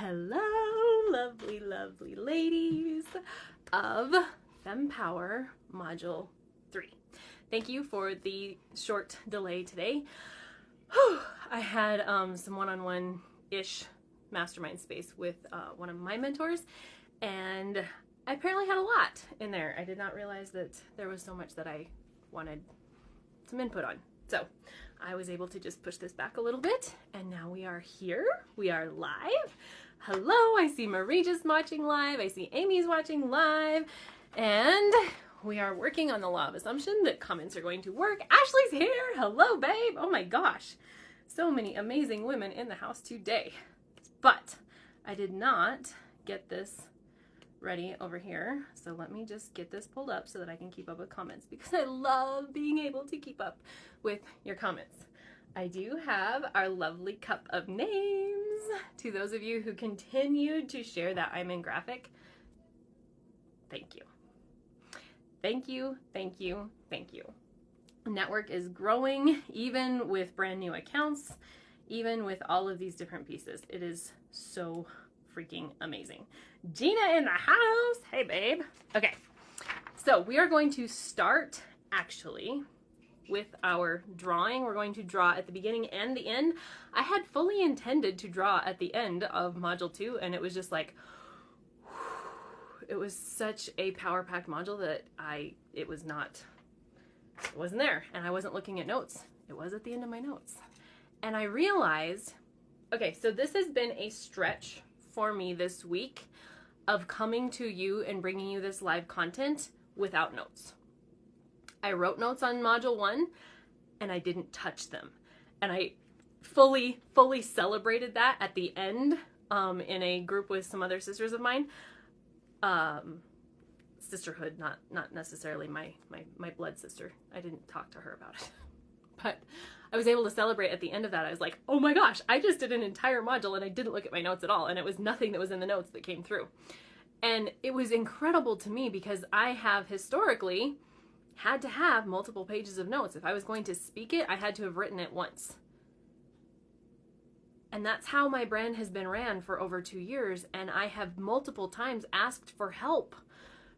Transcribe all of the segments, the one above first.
Hello, lovely, lovely ladies of FemmePower Module 3. Thank you for the short delay today. I had some one-on-one-ish mastermind space with one of my mentors, and I apparently had a lot in there. I did not realize that there was so much that I wanted some input on. So I was able to just push this back a little bit, and now we are here. We are live. Hello, I see Marie just watching live. I see Amy's watching live, and we are working on the law of assumption that comments are going to work. Ashley's here. Hello, babe. Oh my gosh. So many amazing women in the house today. But I did not get this ready over here. So let me just get this pulled up so that I can keep up with comments, because I love being able to keep up with your comments. I do have our lovely cup of names. To those of you who continued to share that I'm in graphic, thank you. Thank you, thank you, thank you. The network is growing, even with brand new accounts, even with all of these different pieces. It is so freaking amazing. Gina in the house. Hey, babe. Okay, so we are going to start actually with our drawing. We're going to draw at the beginning and the end. I had fully intended to draw at the end of Module 2, and it was just like, it was such a power-packed module that it wasn't there, and I wasn't looking at notes. It was at the end of my notes. And I realized, okay, so this has been a stretch for me this week of coming to you and bringing you this live content without notes. I wrote notes on Module 1, and I didn't touch them. And I fully celebrated that at the end in a group with some other sisters of mine. Sisterhood, not necessarily my blood sister. I didn't talk to her about it. But I was able to celebrate at the end of that. I was like, oh my gosh, I just did an entire module and I didn't look at my notes at all. And it was nothing that was in the notes that came through. And it was incredible to me because I have historically had to have multiple pages of notes. If I was going to speak it, I had to have written it once. And that's how my brand has been ran for over 2 years. And I have multiple times asked for help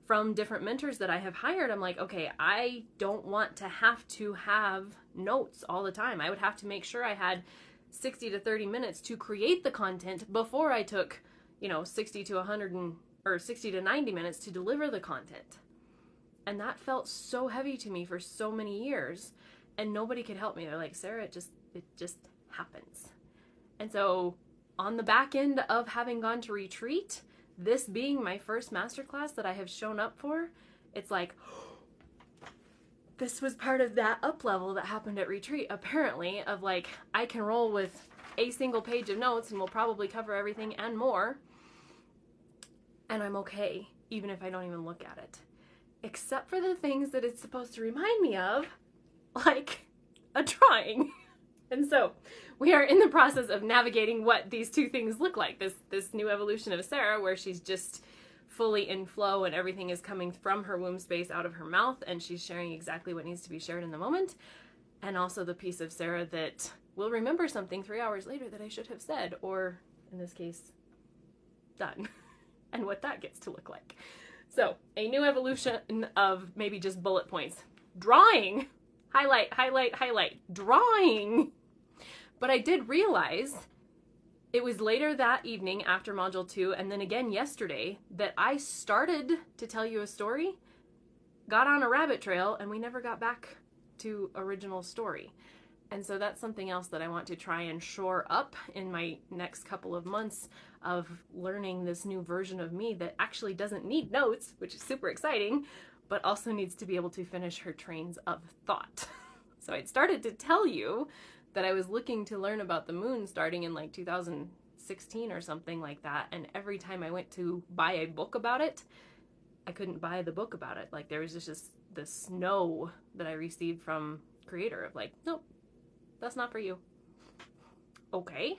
from different mentors that I have hired. I'm like, okay, I don't want to have notes all the time. I would have to make sure I had 60 to 30 minutes to create the content before I took, 60 to 90 minutes to deliver the content. And that felt so heavy to me for so many years, and nobody could help me. They're like, Sarah, it just happens. And so on the back end of having gone to retreat, this being my first masterclass that I have shown up for, it's like, this was part of that up level that happened at retreat, apparently, of like, I can roll with a single page of notes and we'll probably cover everything and more. And I'm okay, even if I don't even look at it. Except for the things that it's supposed to remind me of, like a drawing. And so we are in the process of navigating what these two things look like. This new evolution of Sarah, where she's just fully in flow and everything is coming from her womb space out of her mouth, and she's sharing exactly what needs to be shared in the moment. And also the piece of Sarah that will remember something 3 hours later that I should have said, or in this case, done, and what that gets to look like. So a new evolution of maybe just bullet points. Drawing, highlight, highlight, highlight, drawing. But I did realize it was later that evening after Module 2, and then again yesterday, that I started to tell you a story, got on a rabbit trail, and we never got back to original story. And so that's something else that I want to try and shore up in my next couple of months of learning this new version of me that actually doesn't need notes, which is super exciting, but also needs to be able to finish her trains of thought. So I'd started to tell you that I was looking to learn about the moon starting in like 2016 or something like that. And every time I went to buy a book about it, I couldn't buy the book about it. Like there was just this no that I received from Creator of like, nope, that's not for you. Okay.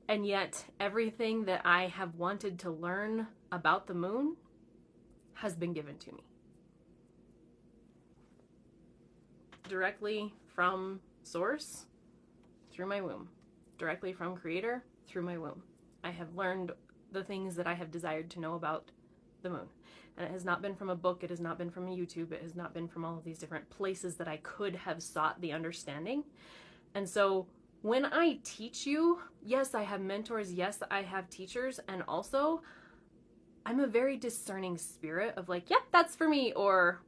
And yet everything that I have wanted to learn about the moon has been given to me. Directly from source through my womb. Directly from Creator through my womb. I have learned the things that I have desired to know about the moon. And it has not been from a book, it has not been from YouTube, it has not been from all of these different places that I could have sought the understanding. And so when I teach you, yes, I have mentors, yes, I have teachers, and also I'm a very discerning spirit of like, yep, that's for me, or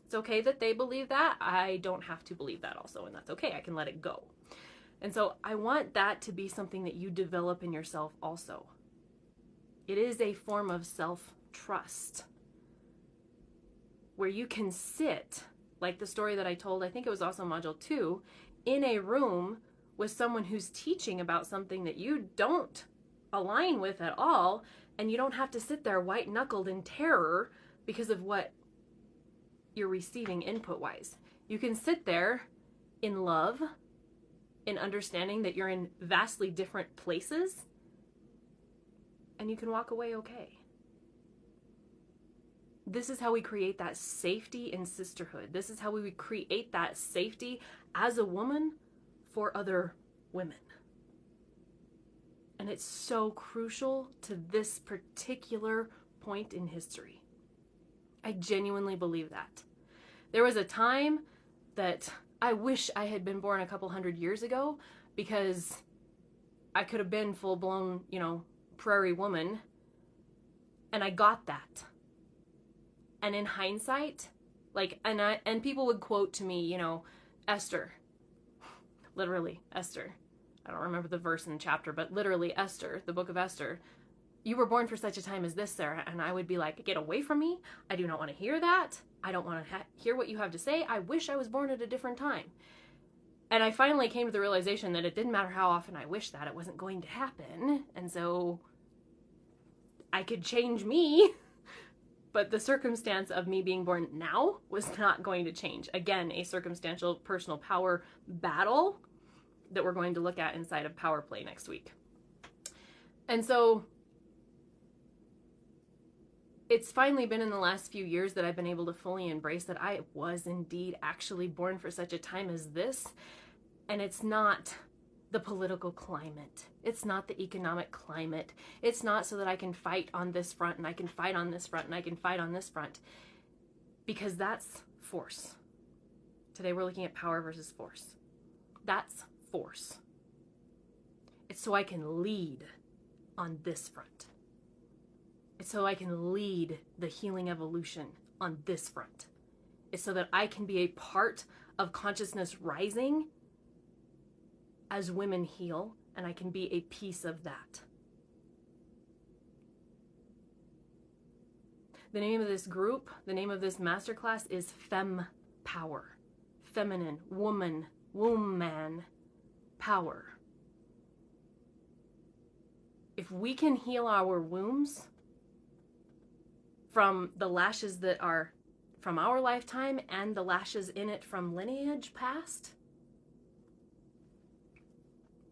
it's okay that they believe that. I don't have to believe that also, and that's okay. I can let it go. And so I want that to be something that you develop in yourself also. It is a form of self-trust where you can sit, like the story that I told, I think it was also module 2, in a room with someone who's teaching about something that you don't align with at all, and you don't have to sit there white-knuckled in terror because of what you're receiving input-wise. You can sit there in love, in understanding that you're in vastly different places, and you can walk away okay. This is how we create that safety in sisterhood. This is how we create that safety as a woman for other women. And it's so crucial to this particular point in history. I genuinely believe that. There was a time that I wish I had been born a couple hundred years ago, because I could have been full-blown, prairie woman, and I got that. And in hindsight, and people would quote to me, Esther, literally Esther. I don't remember the verse in the chapter, but literally Esther, the book of Esther. You were born for such a time as this, Sarah. And I would be like, get away from me. I do not want to hear that. I don't want to hear what you have to say. I wish I was born at a different time. And I finally came to the realization that it didn't matter how often I wished that, it wasn't going to happen. And so I could change me, but the circumstance of me being born now was not going to change. Again, a circumstantial personal power battle that we're going to look at inside of Power Play next week. And so it's finally been in the last few years that I've been able to fully embrace that I was indeed actually born for such a time as this. And it's not the political climate. It's not the economic climate. It's not so that I can fight on this front and I can fight on this front and I can fight on this front. Because that's force. Today we're looking at power versus force. That's force. It's so I can lead on this front. It's so I can lead the healing evolution on this front. It's so that I can be a part of consciousness rising as women heal, and I can be a piece of that. The name of this group, the name of this masterclass is FemmePower. Feminine, woman, womb man, power. If we can heal our wombs from the lashes that are from our lifetime and the lashes in it from lineage past,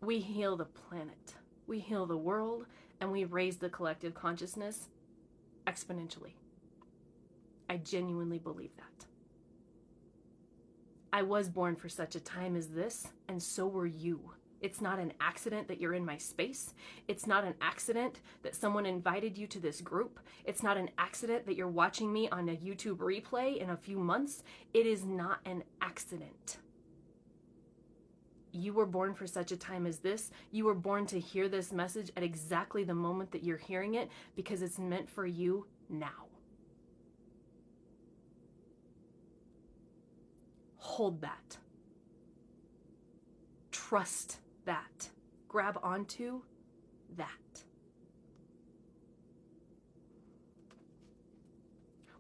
we heal the planet, we heal the world, and we raise the collective consciousness exponentially. I genuinely believe that. I was born for such a time as this, and so were you. It's not an accident that you're in my space. It's not an accident that someone invited you to this group. It's not an accident that you're watching me on a YouTube replay in a few months. It is not an accident. You were born for such a time as this. You were born to hear this message at exactly the moment that you're hearing it, because it's meant for you now. Hold that. Trust that. Grab onto that.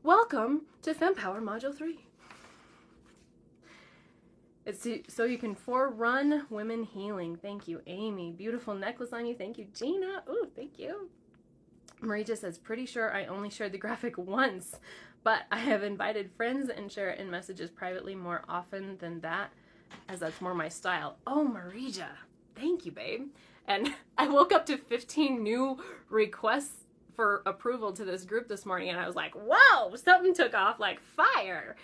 Welcome to FemmePower Module 3. It's so you can forerun women healing. Thank you, Amy. Beautiful necklace on you. Thank you, Gina. Oh, thank you. Marija says, pretty sure I only shared the graphic once, but I have invited friends and share it in messages privately more often than that, as that's more my style. Oh, Marija. Thank you, babe. And I woke up to 15 new requests for approval to this group this morning, and I was like, whoa, something took off like fire.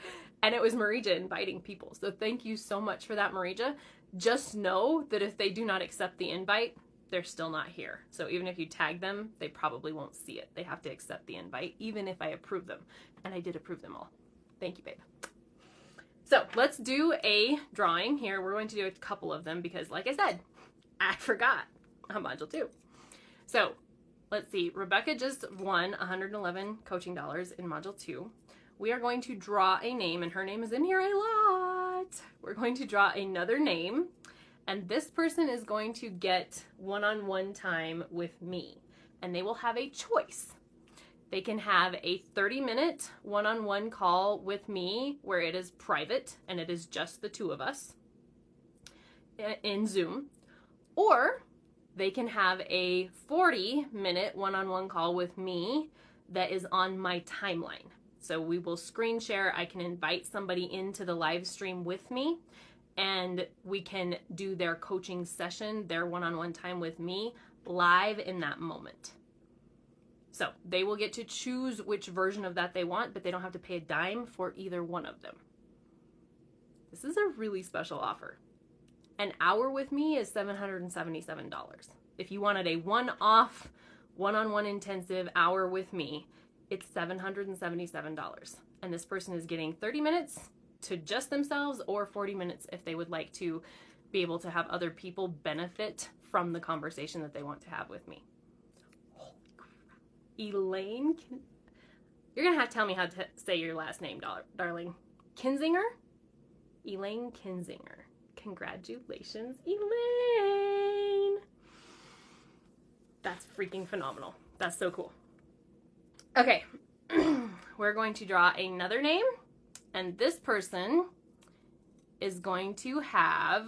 And it was Marija inviting people. So thank you so much for that, Marija. Just know that if they do not accept the invite, they're still not here. So even if you tag them, they probably won't see it. They have to accept the invite, even if I approve them. And I did approve them all. Thank you, babe. So let's do a drawing here. We're going to do a couple of them because, like I said, I forgot on module 2. So let's see. Rebecca just won $111 coaching dollars in module 2. We are going to draw a name, and her name is in here a lot. We're going to draw another name, and this person is going to get one-on-one time with me, and they will have a choice. They can have a 30-minute one-on-one call with me where it is private and it is just the two of us in Zoom, or they can have a 40-minute one-on-one call with me that is on my timeline. So we will screen share. I can invite somebody into the live stream with me, and we can do their coaching session, their one-on-one time with me live in that moment. So they will get to choose which version of that they want, but they don't have to pay a dime for either one of them. This is a really special offer. An hour with me is $777. If you wanted a one-off, one-on-one intensive hour with me, it's $777. And this person is getting 30 minutes to just themselves, or 40 minutes if they would like to be able to have other people benefit from the conversation that they want to have with me. Elaine, you're going to have to tell me how to say your last name, darling. Kinzinger? Elaine Kinzinger. Congratulations, Elaine. That's freaking phenomenal. That's so cool. Okay, we're going to draw another name, and this person is going to have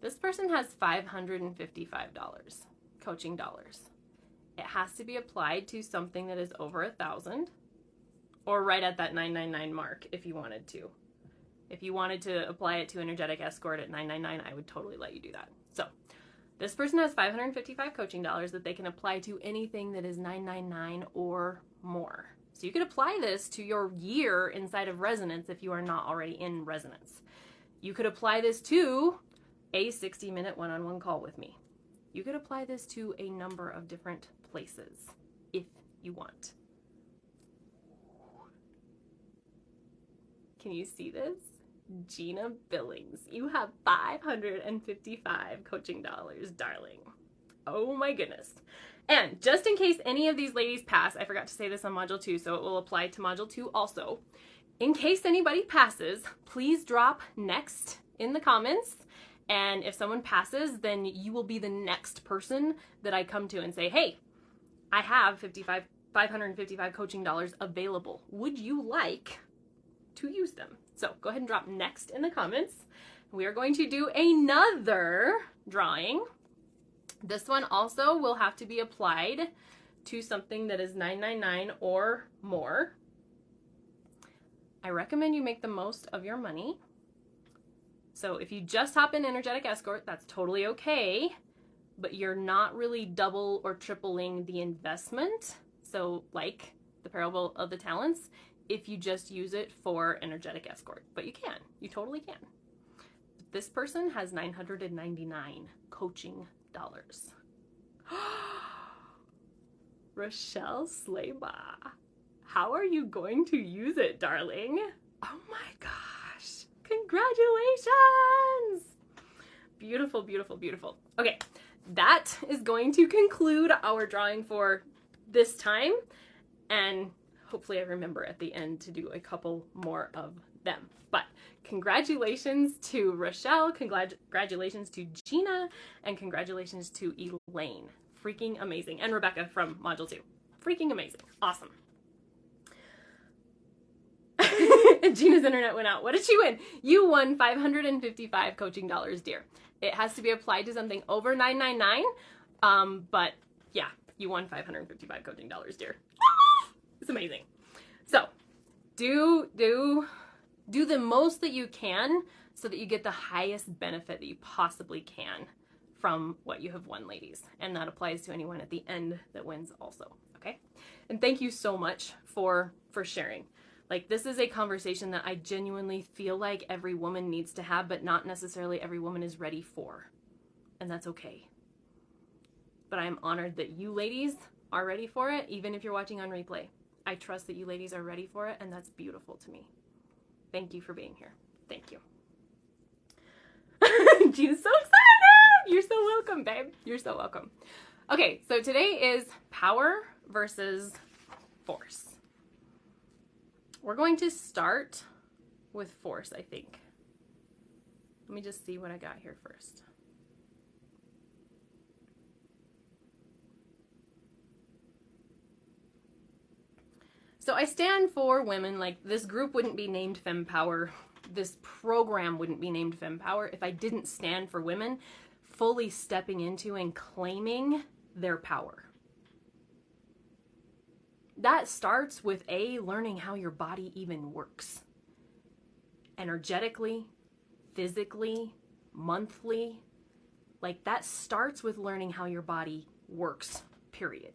$555 coaching dollars. It has to be applied to something that is over 1,000, or right at that 999 mark if you wanted to. If you wanted to apply it to energetic escort at 999, I would totally let you do that. So this person has 555 coaching dollars that they can apply to anything that is 999 or more. So you could apply this to your year inside of Resonance if you are not already in Resonance. You could apply this to a 60-minute one-on-one call with me. You could apply this to a number of different places if you want. Can you see this? Gina Billings, you have 555 coaching dollars, darling. Oh my goodness. And just in case any of these ladies pass, I forgot to say this on module 2, so it will apply to module 2 also. In case anybody passes, please drop next in the comments. And if someone passes, then you will be the next person that I come to and say, hey, I have 555 coaching dollars available. Would you like to use them? So go ahead and drop next in the comments. We are going to do another drawing. This one also will have to be applied to something that is $999 or more. I recommend you make the most of your money. So if you just hop in energetic escort, that's totally okay, but you're not really double or tripling the investment. So like the parable of the talents, if you just use it for energetic escort, but you can, you totally can. This person has 999 coaching dollars. Rochelle Slayba, how are you going to use it, darling? Oh my gosh. Congratulations! Beautiful, beautiful, beautiful. Okay, that is going to conclude our drawing for this time, and hopefully I remember at the end to do a couple more of them. But congratulations to Rochelle, congratulations to Gina, and congratulations to Elaine. Freaking amazing. And Rebecca from Module 2. Freaking amazing. Awesome. Gina's internet went out. What did she win? You won 555 coaching dollars, dear. It has to be applied to something over $999. But yeah, you won 555 coaching dollars, dear. It's amazing. So do the most that you can so that you get the highest benefit that you possibly can from what you have won, ladies. And that applies to anyone at the end that wins also. Okay? And thank you so much for sharing. Like, this is a conversation that I genuinely feel like every woman needs to have, but not necessarily every woman is ready for. And that's okay. But I'm honored that you ladies are ready for it, even if you're watching on replay. I trust that you ladies are ready for it, and that's beautiful to me. Thank you for being here. Thank you. Gina's so excited! You're so welcome, babe. You're so welcome. Okay, so today is power versus force. We're going to start with force, I think. Let me just see what I got here first. So I stand for women. Like, this group wouldn't be named FemmePower. This program wouldn't be named FemmePower if I didn't stand for women fully stepping into and claiming their power. That starts with learning how your body even works. Energetically, physically, monthly. Like, that starts with learning how your body works, period.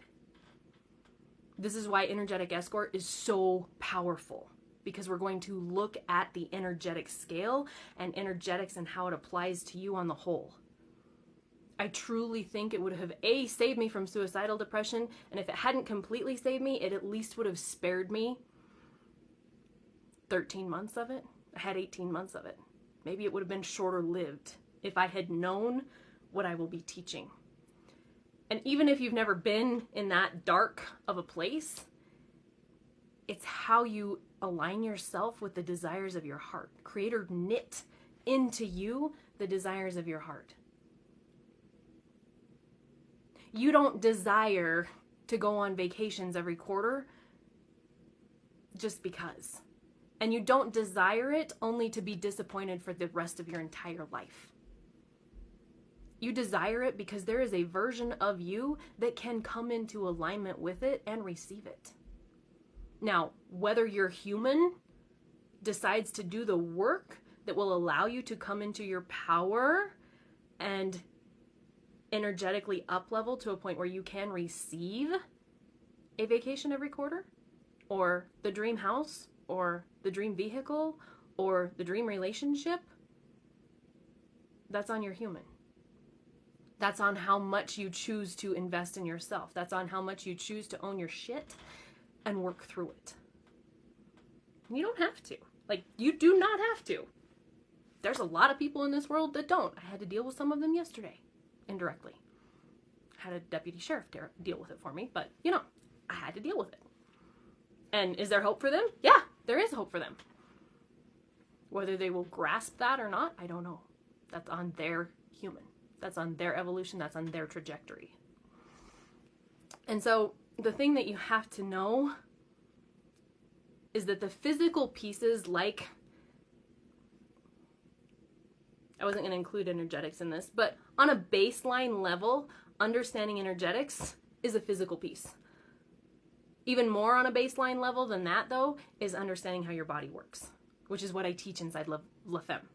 This is why energetic escort is so powerful, because we're going to look at the energetic scale and energetics and how it applies to you on the whole. I truly think it would have saved me from suicidal depression, and if it hadn't completely saved me, it at least would have spared me 13 months of it. I had 18 months of it. Maybe it would have been shorter lived if I had known what I will be teaching. And even if you've never been in that dark of a place, it's how you align yourself with the desires of your heart. Creator knit into you the desires of your heart. You don't desire to go on vacations every quarter just because. And you don't desire it only to be disappointed for the rest of your entire life. You desire it because there is a version of you that can come into alignment with it and receive it. Now, whether your human decides to do the work that will allow you to come into your power and energetically up level to a point where you can receive a vacation every quarter, or the dream house, or the dream vehicle, or the dream relationship, that's on your human. That's on how much you choose to invest in yourself. That's on how much you choose to own your shit and work through it. You don't have to. Like, you do not have to. There's a lot of people in this world that don't. I had to deal with some of them yesterday, indirectly. I had a deputy sheriff deal with it for me, but, you know, I had to deal with it. And is there hope for them? Yeah, there is hope for them. Whether they will grasp that or not, I don't know. That's on their human. That's on their evolution. That's on their trajectory. And so the thing that you have to know is that the physical pieces, like, I wasn't going to include energetics in this, but on a baseline level, understanding energetics is a physical piece. Even more on a baseline level than that, though, is understanding how your body works, which is what I teach inside La Femme.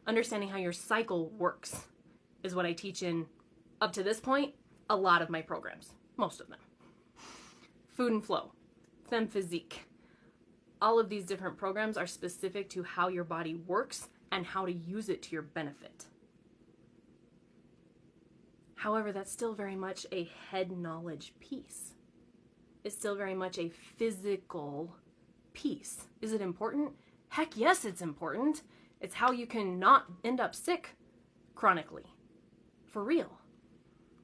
Understanding how your cycle works is what I teach in, up to this point, a lot of my programs. Most of them. Food and Flow, Femme Physique. All of these different programs are specific to how your body works and how to use it to your benefit. However, that's still very much a head knowledge piece. It's still very much a physical piece. Is it important? Heck yes, it's important. It's how you can not end up sick chronically. For real.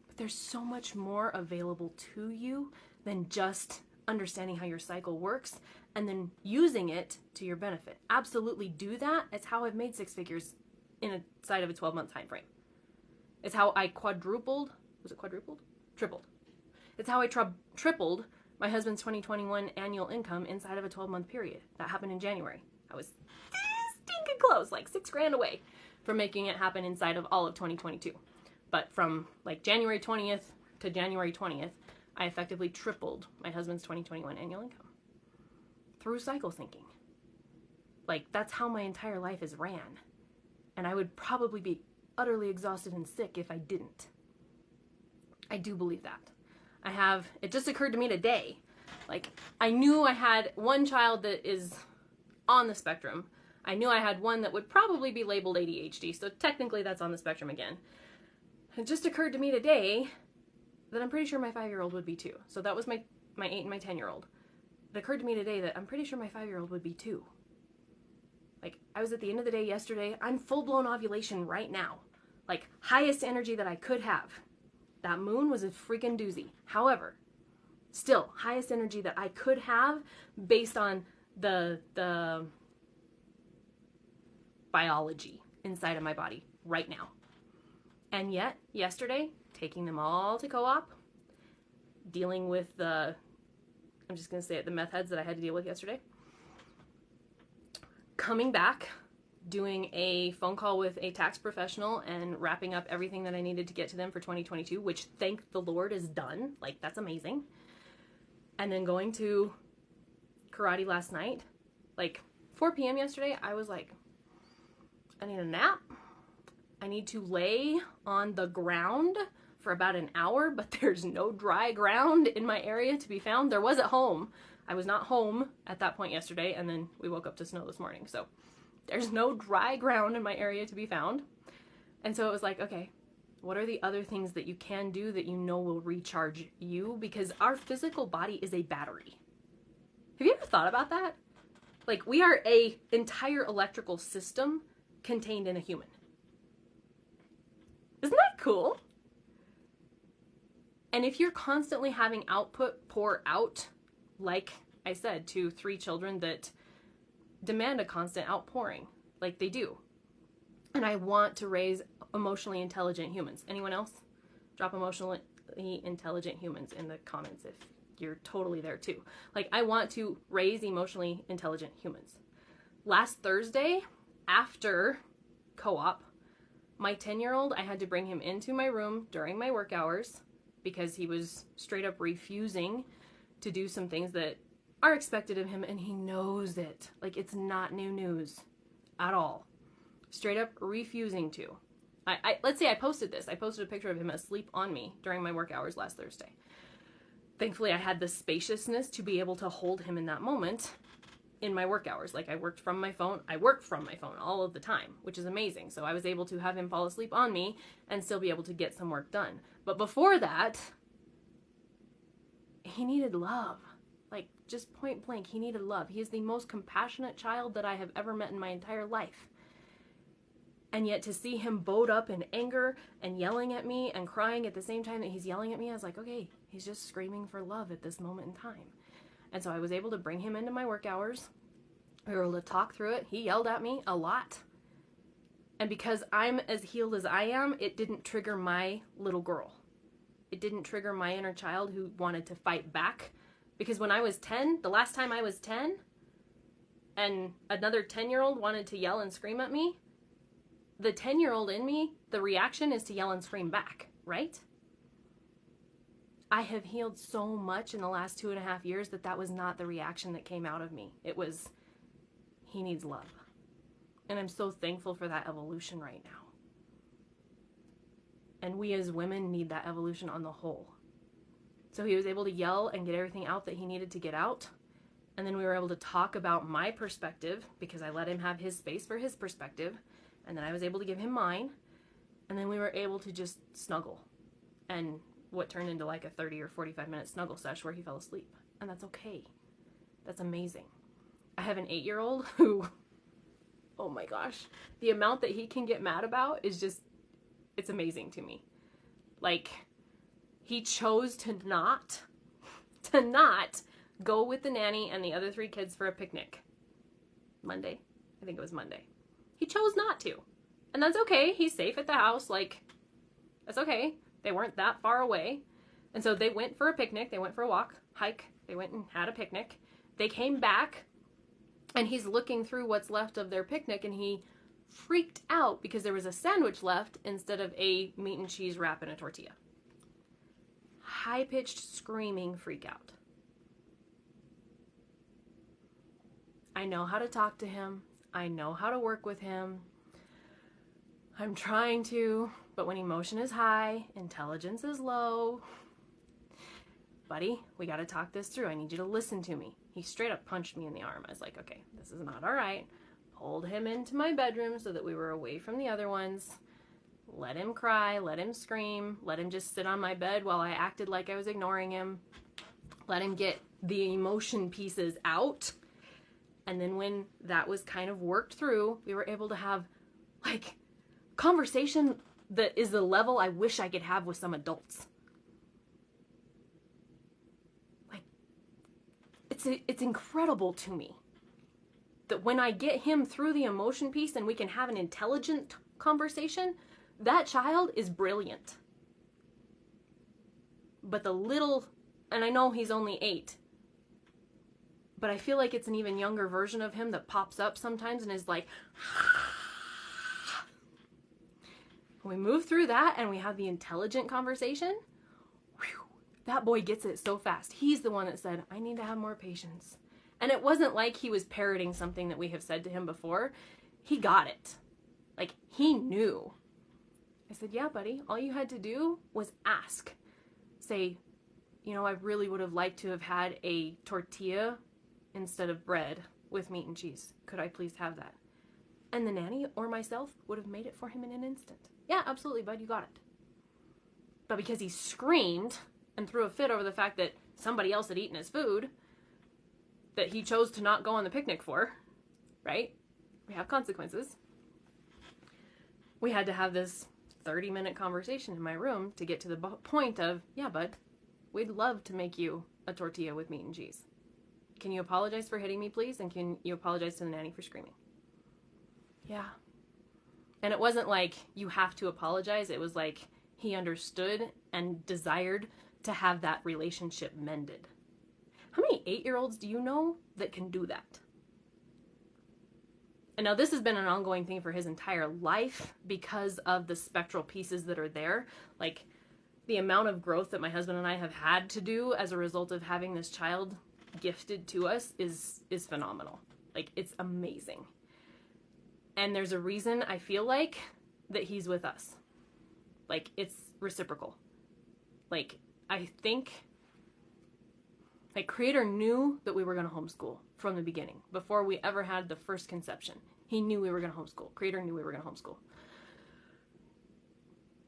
But there's so much more available to you than just understanding how your cycle works and then using it to your benefit. Absolutely do that. It's how I've made 6 figures inside of a 12-month time frame. It's how I quadrupled. Was it quadrupled? Tripled. It's how I tripled my husband's 2021 annual income inside of a 12-month period. That happened in January. I was stinking close, like $6,000 away from making it happen inside of all of 2022. But from like January 20th to January 20th, I effectively tripled my husband's 2021 annual income through cycle syncing. Like, that's how my entire life is ran. And I would probably be utterly exhausted and sick if I didn't. I do believe that. it just occurred to me today. Like, I knew I had one child that is on the spectrum. I knew I had one that would probably be labeled ADHD, so technically that's on the spectrum again. It just occurred to me today that I'm pretty sure my 5-year-old would be too. So that was my 8 and my 10-year-old. It occurred to me today that I'm pretty sure my 5-year-old would be too. Like, I was at the end of the day yesterday. I'm full-blown ovulation right now. Like, highest energy that I could have. That moon was a freaking doozy. However, still, highest energy that I could have based on the biology inside of my body right now. And yet, yesterday, taking them all to co-op, dealing with the, I'm just going to say it, the meth heads that I had to deal with yesterday, coming back, doing a phone call with a tax professional and wrapping up everything that I needed to get to them for 2022, which thank the Lord is done. Like, that's amazing. And then going to karate last night, like 4 p.m. yesterday, I was like, I need a nap. I need to lay on the ground for about an hour, but there's no dry ground in my area to be found. There was at home. I was not home at that point yesterday, and then we woke up to snow this morning. So there's no dry ground in my area to be found. And so it was like, okay, what are the other things that you can do that you know will recharge you? Because our physical body is a battery. Have you ever thought about that? Like, we are an entire electrical system contained in a human. Isn't that cool? And if you're constantly having output pour out, like I said, to 3 children that demand a constant outpouring, like they do. And I want to raise emotionally intelligent humans. Anyone else? Drop emotionally intelligent humans in the comments if you're totally there too. Like, I want to raise emotionally intelligent humans. Last Thursday, after co-op, my 10-year-old, I had to bring him into my room during my work hours because he was straight up refusing to do some things that are expected of him, and he knows it. Like, it's not new news at all. Straight up refusing to. Let's say I posted this. I posted a picture of him asleep on me during my work hours last Thursday. Thankfully, I had the spaciousness to be able to hold him in that moment in my work hours. Like, I worked from my phone. I work from my phone all of the time, which is amazing. So I was able to have him fall asleep on me and still be able to get some work done. But before that, he needed love. Like, just point blank, he needed love. He is the most compassionate child that I have ever met in my entire life. And yet to see him bowed up in anger and yelling at me and crying at the same time that he's yelling at me, I was like, okay, he's just screaming for love at this moment in time. And so I was able to bring him into my work hours. We were able to talk through it. He yelled at me a lot. And because I'm as healed as I am, it didn't trigger my little girl. It didn't trigger my inner child who wanted to fight back. Because when I was 10, the last time I was 10, and another 10-year-old wanted to yell and scream at me, the 10-year-old in me, the reaction is to yell and scream back, right? I have healed so much in the last 2.5 years that was not the reaction that came out of me. It was, he needs love. And I'm so thankful for that evolution right now. And we as women need that evolution on the whole. So he was able to yell and get everything out that he needed to get out. And then we were able to talk about my perspective because I let him have his space for his perspective. And then I was able to give him mine. And then we were able to just snuggle. And what turned into like a 30 or 45 minute snuggle sesh where he fell asleep. And that's okay. That's amazing. I have an 8-year-old who, oh my gosh, the amount that he can get mad about is just, it's amazing to me. Like, he chose to not go with the nanny and the other 3 kids for a picnic. Monday. I think it was Monday. He chose not to. And that's okay. He's safe at the house. Like, that's okay. They weren't that far away. And so they went for a picnic. They went for a walk, hike. They went and had a picnic. They came back and he's looking through what's left of their picnic and he freaked out because there was a sandwich left instead of a meat and cheese wrap and a tortilla. High-pitched screaming freak out. I know how to talk to him. I know how to work with him. I'm trying to, but when emotion is high, intelligence is low. buddy, we got to talk this through. I need you to listen to me. He straight up punched me in the arm. I was like, okay, this is not all right. Pulled him into my bedroom so that we were away from the other ones. Let him cry, let him scream, let him just sit on my bed while I acted like I was ignoring him. Let him get the emotion pieces out. And then when that was kind of worked through, we were able to have like conversation that is the level I wish I could have with some adults. Like, it's incredible to me that when I get him through the emotion piece and we can have an intelligent conversation, that child is brilliant. But the little, and I know he's only 8, but I feel like it's an even younger version of him that pops up sometimes and is like, we move through that and we have the intelligent conversation. Whew, that boy gets it so fast. He's the one that said, I need to have more patience. And it wasn't like he was parroting something that we have said to him before. He got it. Like, he knew. I said, yeah, buddy, all you had to do was ask. Say, you know, I really would have liked to have had a tortilla instead of bread with meat and cheese. Could I please have that? And the nanny or myself would have made it for him in an instant. Yeah, absolutely, bud, you got it. But because he screamed and threw a fit over the fact that somebody else had eaten his food that he chose to not go on the picnic for, right? We have consequences. We had to have this 30-minute conversation in my room to get to the point of, yeah, bud, we'd love to make you a tortilla with meat and cheese. Can you apologize for hitting me, please? And can you apologize to the nanny for screaming? Yeah. And it wasn't like you have to apologize. It was like he understood and desired to have that relationship mended. How many 8-year-olds do you know that can do that? And now this has been an ongoing thing for his entire life because of the spectral pieces that are there. Like, the amount of growth that my husband and I have had to do as a result of having this child gifted to us is phenomenal. Like, it's amazing. And there's a reason I feel like that he's with us. Like, it's reciprocal. Like, I think, like, Creator knew that we were going to homeschool from the beginning. Before we ever had the first conception, he knew we were going to homeschool. Creator knew we were going to homeschool.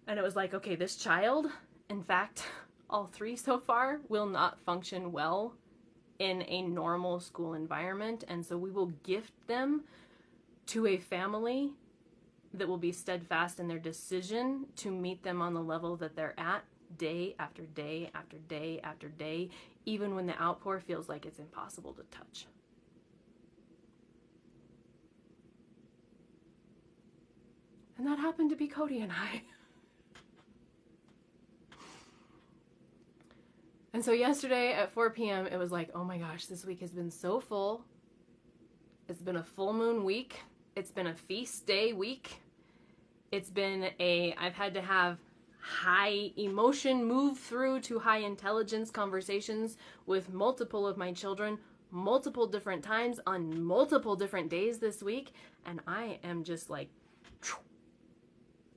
And it was like, okay, this child, in fact, all 3 so far, will not function well in a normal school environment. And so we will gift them to a family that will be steadfast in their decision to meet them on the level that they're at day after day after day after day, even when the outpour feels like it's impossible to touch. And that happened to be Cody and I. And so yesterday at 4 p.m., it was like, oh my gosh, this week has been so full. It's been a full moon week. It's been a feast day week. It's been I've had to have high emotion move through to high intelligence conversations with multiple of my children, multiple different times on multiple different days this week. And I am just like,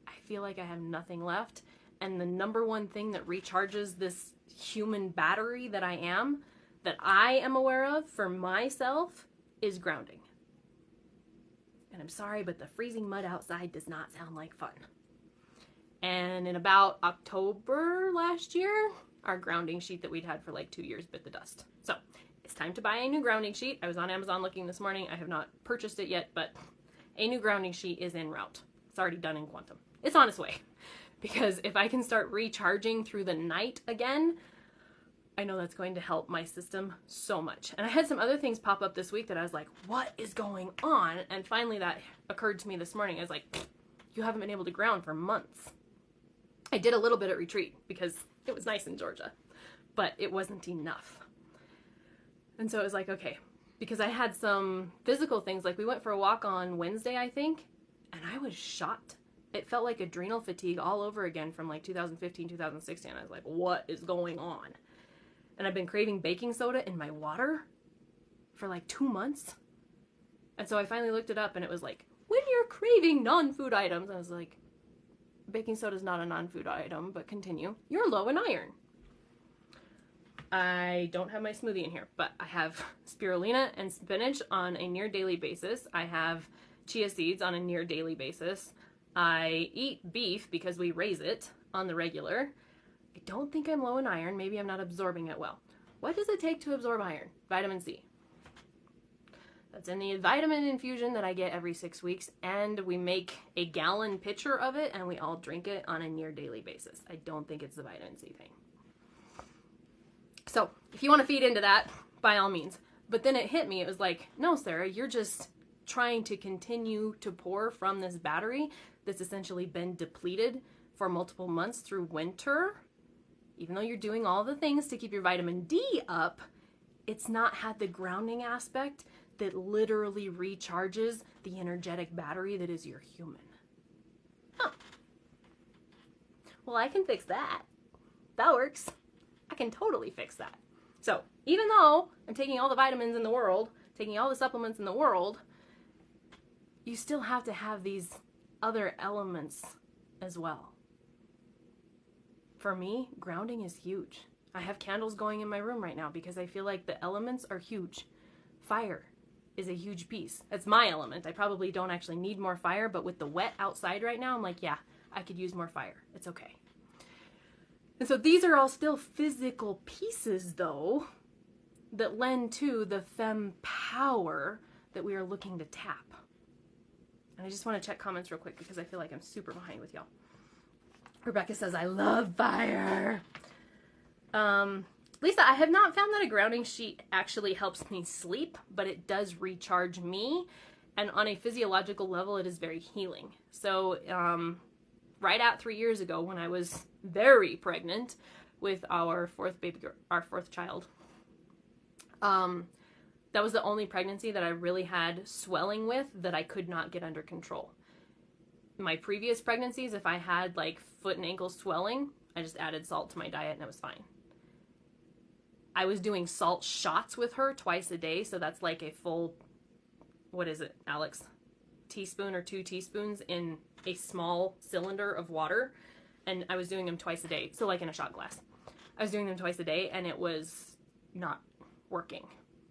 I feel like I have nothing left. And the number one thing that recharges this human battery that I am aware of for myself, is grounding. And I'm sorry, but the freezing mud outside does not sound like fun. And in about October last year, our grounding sheet that we'd had for like 2 years bit the dust. So it's time to buy a new grounding sheet. I was on Amazon looking this morning. I have not purchased it yet, but a new grounding sheet is en route. It's already done in quantum. It's on its way. Because if I can start recharging through the night again, I know that's going to help my system so much. And I had some other things pop up this week that I was like, what is going on? And finally that occurred to me this morning. I was like, you haven't been able to ground for months. I did a little bit at retreat because it was nice in Georgia, but it wasn't enough. And so it was like, okay, because I had some physical things, like we went for a walk on Wednesday, I think, and I was shot. It felt like adrenal fatigue all over again from like 2015, 2016. I was like, what is going on? And I've been craving baking soda in my water for like 2 months. And so I finally looked it up and it was like, when you're craving non-food items, I was like, baking soda is not a non-food item, but continue. You're low in iron. I don't have my smoothie in here, but I have spirulina and spinach on a near daily basis. I have chia seeds on a near daily basis. I eat beef because we raise it on the regular. I don't think I'm low in iron. Maybe I'm not absorbing it well. What does it take to absorb iron? Vitamin C. That's in the vitamin infusion that I get every 6 weeks, and we make a gallon pitcher of it, and we all drink it on a near daily basis. I don't think it's the vitamin C thing. So if you want to feed into that, by all means. But then it hit me. It was like, no, Sarah, you're just trying to continue to pour from this battery that's essentially been depleted for multiple months through winter. Even though you're doing all the things to keep your vitamin D up, it's not had the grounding aspect that literally recharges the energetic battery that is your human. Huh. Well, I can fix that. That works. I can totally fix that. So even though I'm taking all the vitamins in the world, taking all the supplements in the world, you still have to have these other elements as well. For me, grounding is huge. I have candles going in my room right now because I feel like the elements are huge. Fire is a huge piece. That's my element. I probably don't actually need more fire, but with the wet outside right now, I'm like, yeah, I could use more fire. It's okay. And so these are all still physical pieces, though, that lend to the FemmePower that we are looking to tap. And I just want to check comments real quick because I feel like I'm super behind with y'all. Rebecca says, I love fire. Lisa, I have not found that a grounding sheet actually helps me sleep, but it does recharge me. And on a physiological level, it is very healing. So right at 3 years ago, when I was very pregnant with our fourth child, that was the only pregnancy that I really had swelling with that I could not get under control. My previous pregnancies, if I had like foot and ankle swelling, I just added salt to my diet and it was fine. I was doing salt shots with her twice a day, so that's like a full, what is it, Alex? Teaspoon or 2 teaspoons in a small cylinder of water, and I was doing them twice a day, so like in a shot glass. I was doing them twice a day, and it was not working.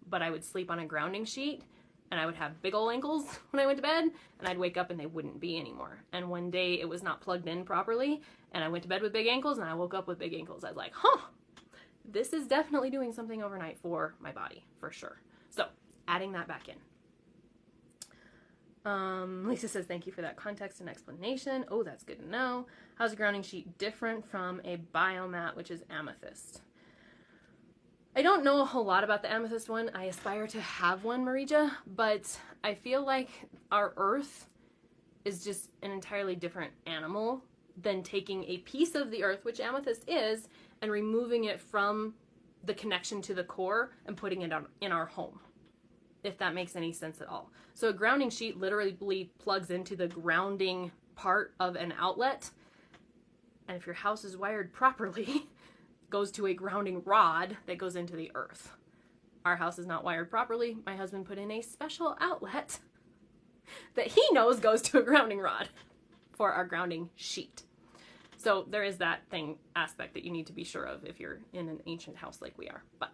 But I would sleep on a grounding sheet, and I would have big old ankles when I went to bed, and I'd wake up and they wouldn't be anymore. And one day it was not plugged in properly, and I went to bed with big ankles, and I woke up with big ankles. I was like, huh, this is definitely doing something overnight for my body, for sure. So, adding that back in. Lisa says, thank you for that context and explanation. Oh, that's good to know. How's a grounding sheet different from a biomat, which is amethyst? I don't know a whole lot about the amethyst one. I aspire to have one, Marija, but I feel like our earth is just an entirely different animal than taking a piece of the earth, which amethyst is, and removing it from the connection to the core and putting it in our home, if that makes any sense at all. So a grounding sheet literally plugs into the grounding part of an outlet, and if your house is wired properly, goes to a grounding rod that goes into the earth. Our house is not wired properly. My husband put in a special outlet that he knows goes to a grounding rod for our grounding sheet. So there is that aspect that you need to be sure of if you're in an ancient house like we are. But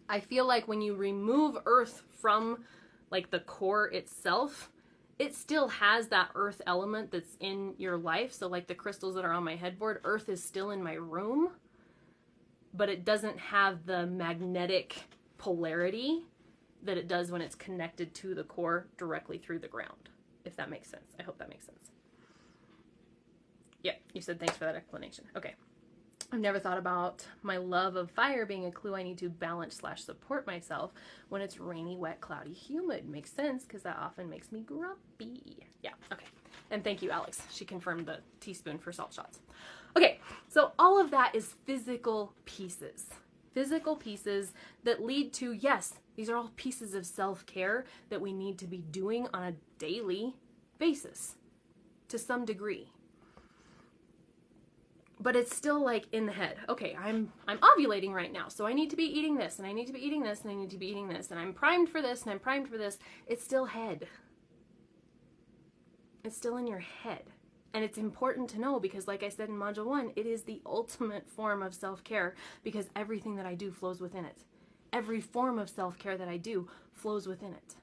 I feel like when you remove earth from like the core itself, it still has that earth element that's in your life. So like the crystals that are on my headboard, earth is still in my room, but it doesn't have the magnetic polarity that it does when it's connected to the core directly through the ground, if that makes sense. I hope that makes sense. Yeah, you said thanks for that explanation. Okay. I've never thought about my love of fire being a clue I need to balance/support myself when it's rainy, wet, cloudy, humid. Makes sense because that often makes me grumpy. Yeah, okay. And thank you, Alex. She confirmed the teaspoon for salt shots. Okay, so all of that is physical pieces. Physical pieces that lead to, yes, these are all pieces of self-care that we need to be doing on a daily basis to some degree. But it's still like in the head. Okay, I'm ovulating right now, so I need to be eating this, and I need to be eating this, and I need to be eating this, and I'm primed for this, and I'm primed for this. It's still head. It's still in your head. And it's important to know because, like I said in Module 1, it is the ultimate form of self-care because everything that I do flows within it. Every form of self-care that I do flows within it.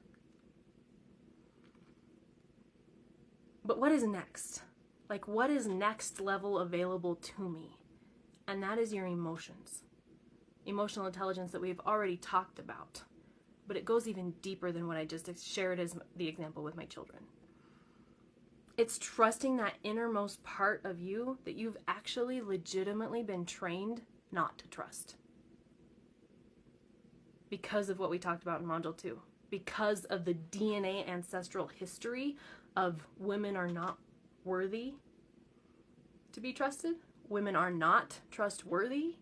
But what is next? Like, what is next level available to me? And that is your emotions. Emotional intelligence that we've already talked about. But it goes even deeper than what I just shared as the example with my children. It's trusting that innermost part of you that you've actually legitimately been trained not to trust. Because of what we talked about in Module 2. Because of the DNA ancestral history of women are not worthy to be trusted. Women are not trustworthy.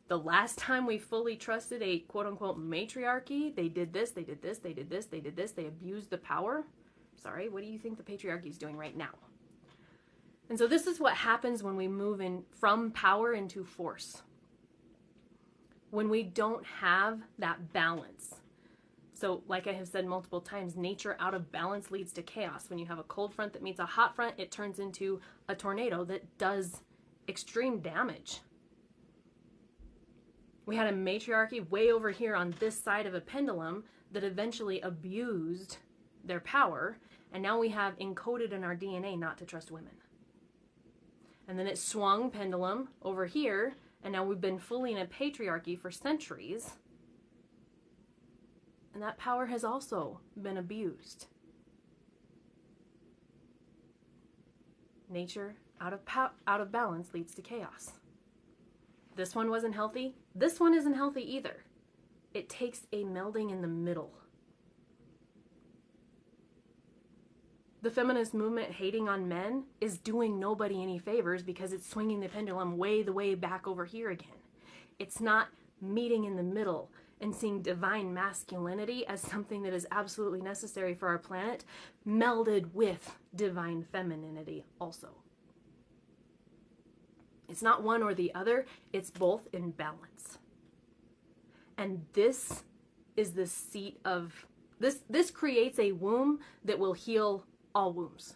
The last time we fully trusted a quote-unquote matriarchy, they did this, they did this, they did this, they did this, they abused the power. Sorry, what do you think the patriarchy is doing right now? And so this is what happens when we move in from power into force. When we don't have that balance. So like I have said multiple times, nature out of balance leads to chaos. When you have a cold front that meets a hot front, it turns into a tornado that does extreme damage. We had a matriarchy way over here on this side of a pendulum that eventually abused their power, and now we have encoded in our DNA not to trust women. And then it swung pendulum over here, and now we've been fully in a patriarchy for centuries, and that power has also been abused. Nature out of balance leads to chaos. This one wasn't healthy. This one isn't healthy either. It takes a melding in the middle. The feminist movement hating on men is doing nobody any favors because it's swinging the pendulum the way back over here again. It's not meeting in the middle and seeing divine masculinity as something that is absolutely necessary for our planet, melded with divine femininity also. It's not one or the other, it's both in balance. And this is the seat of, this creates a womb that will heal all wombs.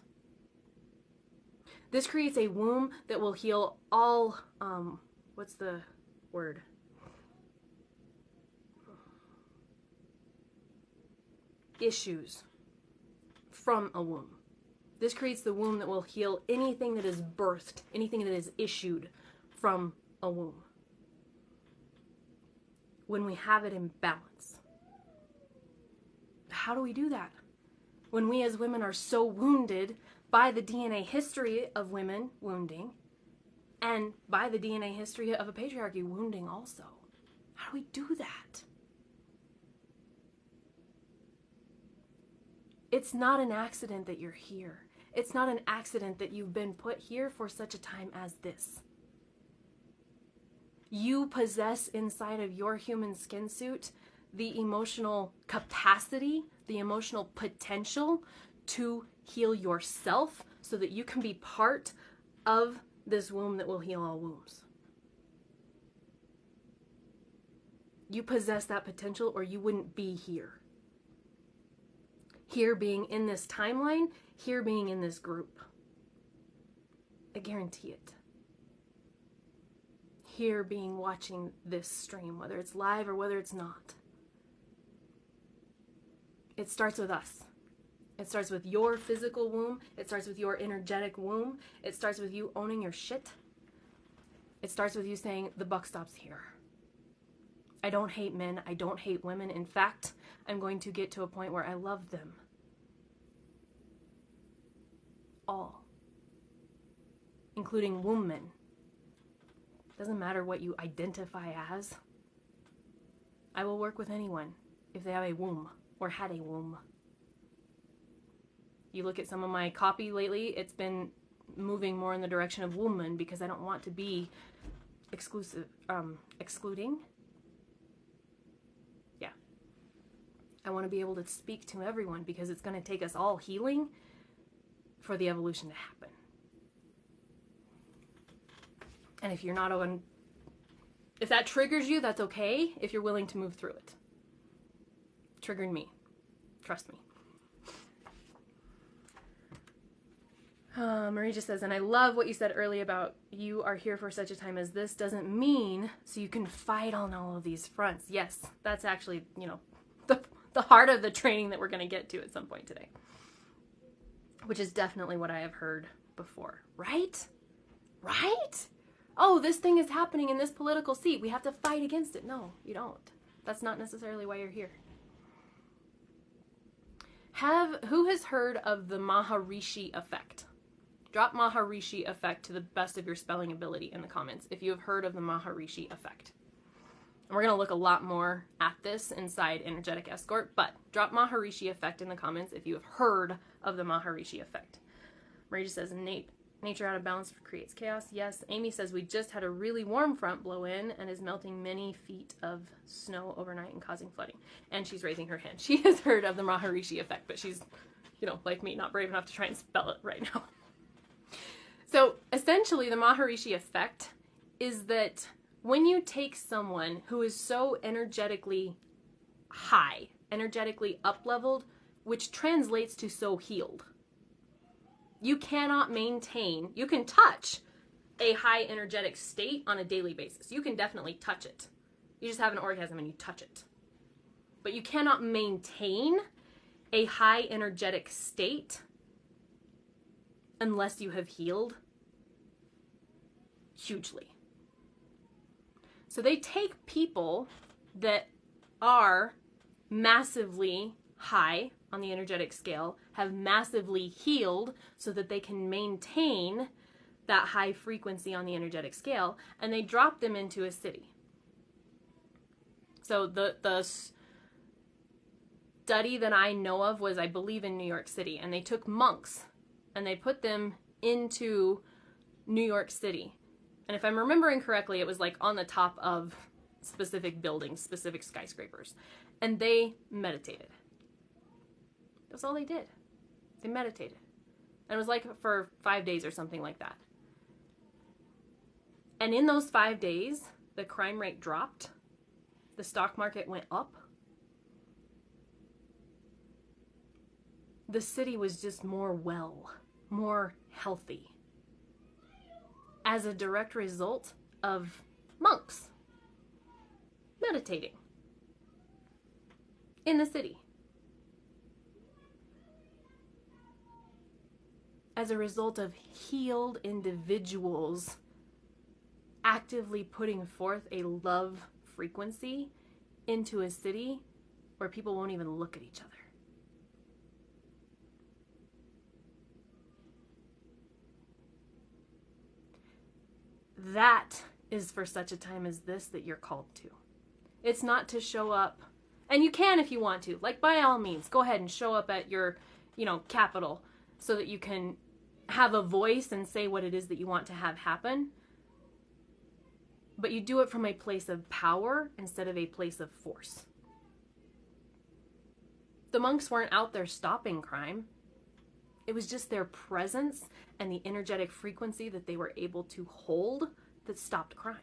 This creates a womb that will heal all, what's the word? Issues from a womb. This creates the womb that will heal anything that is birthed, anything that is issued from a womb. When we have it in balance. How do we do that? When we as women are so wounded by the DNA history of women wounding and by the DNA history of a patriarchy wounding also. How do we do that? It's not an accident that you're here. It's not an accident that you've been put here for such a time as this. You possess inside of your human skin suit the emotional capacity, the emotional potential to heal yourself so that you can be part of this womb that will heal all wombs. You possess that potential or you wouldn't be here. Here being in this timeline, here being in this group. I guarantee it. Here being watching this stream, whether it's live or whether it's not. It starts with us. It starts with your physical womb. It starts with your energetic womb. It starts with you owning your shit. It starts with you saying, the buck stops here. I don't hate men. I don't hate women. In fact, I'm going to get to a point where I love them. All. Including womb men. Doesn't matter what you identify as. I will work with anyone if they have a womb or had a womb. You look at some of my copy lately, it's been moving more in the direction of woman because I don't want to be excluding. Yeah. I want to be able to speak to everyone because it's going to take us all healing for the evolution to happen. And if you're not on, if that triggers you, that's okay if you're willing to move through it. Triggered me. Trust me. Marie just says, and I love what you said earlier about you are here for such a time as this doesn't mean so you can fight on all of these fronts. Yes, that's actually, the heart of the training that we're going to get to at some point today, which is definitely what I have heard before. Right? Right? Oh, this thing is happening in this political seat. We have to fight against it. No, you don't. That's not necessarily why you're here. Who has heard of the Maharishi effect? Drop Maharishi effect to the best of your spelling ability in the comments if you have heard of the Maharishi effect. And we're going to look a lot more at this inside Energetic Escort, but drop Maharishi effect in the comments if you have heard of the Maharishi effect. Marie just says, nature out of balance creates chaos. Yes. Amy says, we just had a really warm front blow in and is melting many feet of snow overnight and causing flooding. And she's raising her hand. She has heard of the Maharishi effect, but she's, like me, not brave enough to try and spell it right now. So essentially the Maharishi effect is that when you take someone who is so energetically high, energetically up-leveled, which translates to so healed, you cannot maintain, you can touch a high energetic state on a daily basis. You can definitely touch it. You just have an orgasm and you touch it. But you cannot maintain a high energetic state unless you have healed hugely. So they take people that are massively high on the energetic scale, have massively healed so that they can maintain that high frequency on the energetic scale, and they drop them into a city. So the study that I know of was, I believe, in New York City, and they took monks and they put them into New York City. And if I'm remembering correctly, it was like on the top of specific buildings, specific skyscrapers, and they meditated. That's all they did. They meditated. And it was like for 5 days or something like that. And in those 5 days, the crime rate dropped. The stock market went up. The city was just more healthy. As a direct result of monks meditating in the city. As a result of healed individuals actively putting forth a love frequency into a city where people won't even look at each other. That is for such a time as this that you're called to. It's not to show up, and you can if you want to, like by all means, go ahead and show up at your, capital so that you can have a voice and say what it is that you want to have happen. But you do it from a place of power instead of a place of force. The monks weren't out there stopping crime. It was just their presence and the energetic frequency that they were able to hold that stopped crime.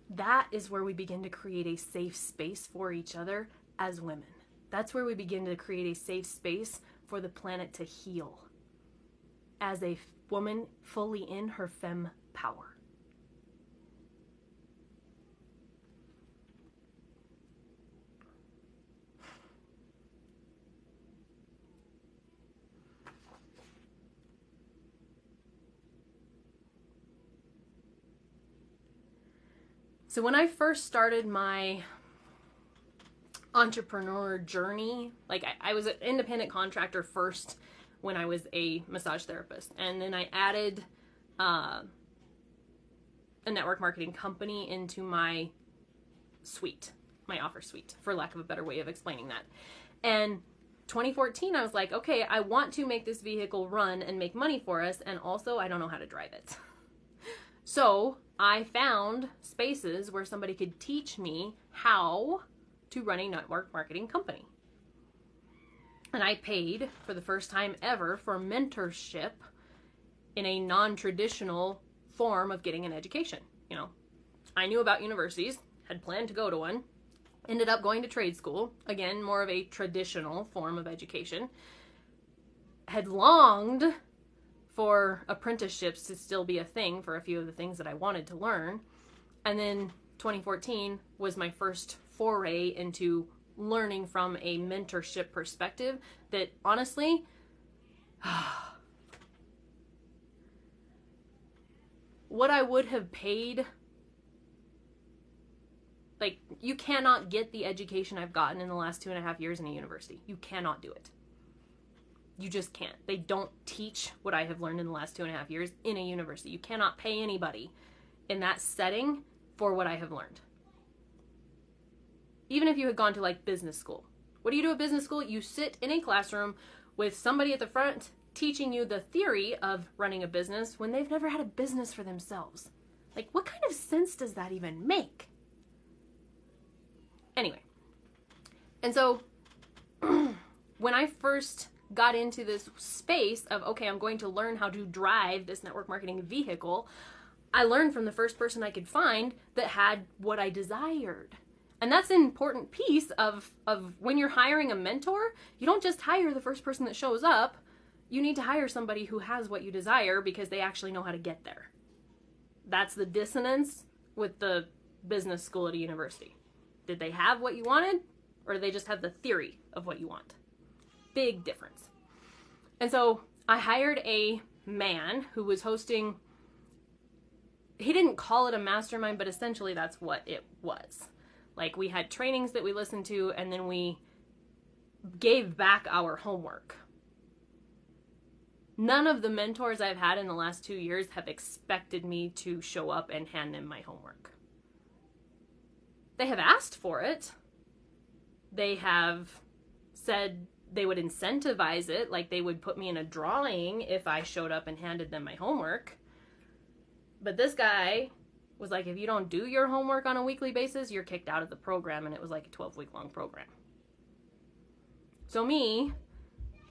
That is where we begin to create a safe space for each other as women. That's where we begin to create a safe space for the planet to heal as a woman fully in her femme power. So when I first started my entrepreneur journey, like I was an independent contractor first when I was a massage therapist, and then I added a network marketing company into my suite, my offer suite, for lack of a better way of explaining that. And 2014, I was like, okay, I want to make this vehicle run and make money for us, and also I don't know how to drive it. So I found spaces where somebody could teach me how to run a network marketing company. And I paid for the first time ever for mentorship in a non-traditional form of getting an education. I knew about universities, had planned to go to one, Ended up going to trade school, again, more of a traditional form of education. Had longed for apprenticeships to still be a thing for a few of the things that I wanted to learn. And then 2014 was my first foray into learning from a mentorship perspective that honestly, what I would have paid, like, you cannot get the education I've gotten in the last 2.5 years in a university. You cannot do it. You just can't. They don't teach what I have learned in the last 2.5 years in a university. You cannot pay anybody in that setting for what I have learned. Even if you had gone to like business school. What do you do at business school? You sit in a classroom with somebody at the front teaching you the theory of running a business when they've never had a business for themselves. Like, what kind of sense does that even make? Anyway. And so, when I first got into this space of, okay, I'm going to learn how to drive this network marketing vehicle, I learned from the first person I could find that had what I desired. And that's an important piece of when you're hiring a mentor. You don't just hire the first person that shows up. You need to hire somebody who has what you desire because they actually know how to get there. That's the dissonance with the business school at a university. Did they have what you wanted, or did they just have the theory of what you want? Big difference. And so I hired a man who was hosting, he didn't call it a mastermind, but essentially that's what it was. Like, we had trainings that we listened to, and then we gave back our homework. None of the mentors I've had in the last 2 years have expected me to show up and hand in my homework. They have asked for it. They have said they would incentivize it, like they would put me in a drawing if I showed up and handed them my homework. But this guy was like, if you don't do your homework on a weekly basis, you're kicked out of the program, and it was like a 12-week-long program. So me,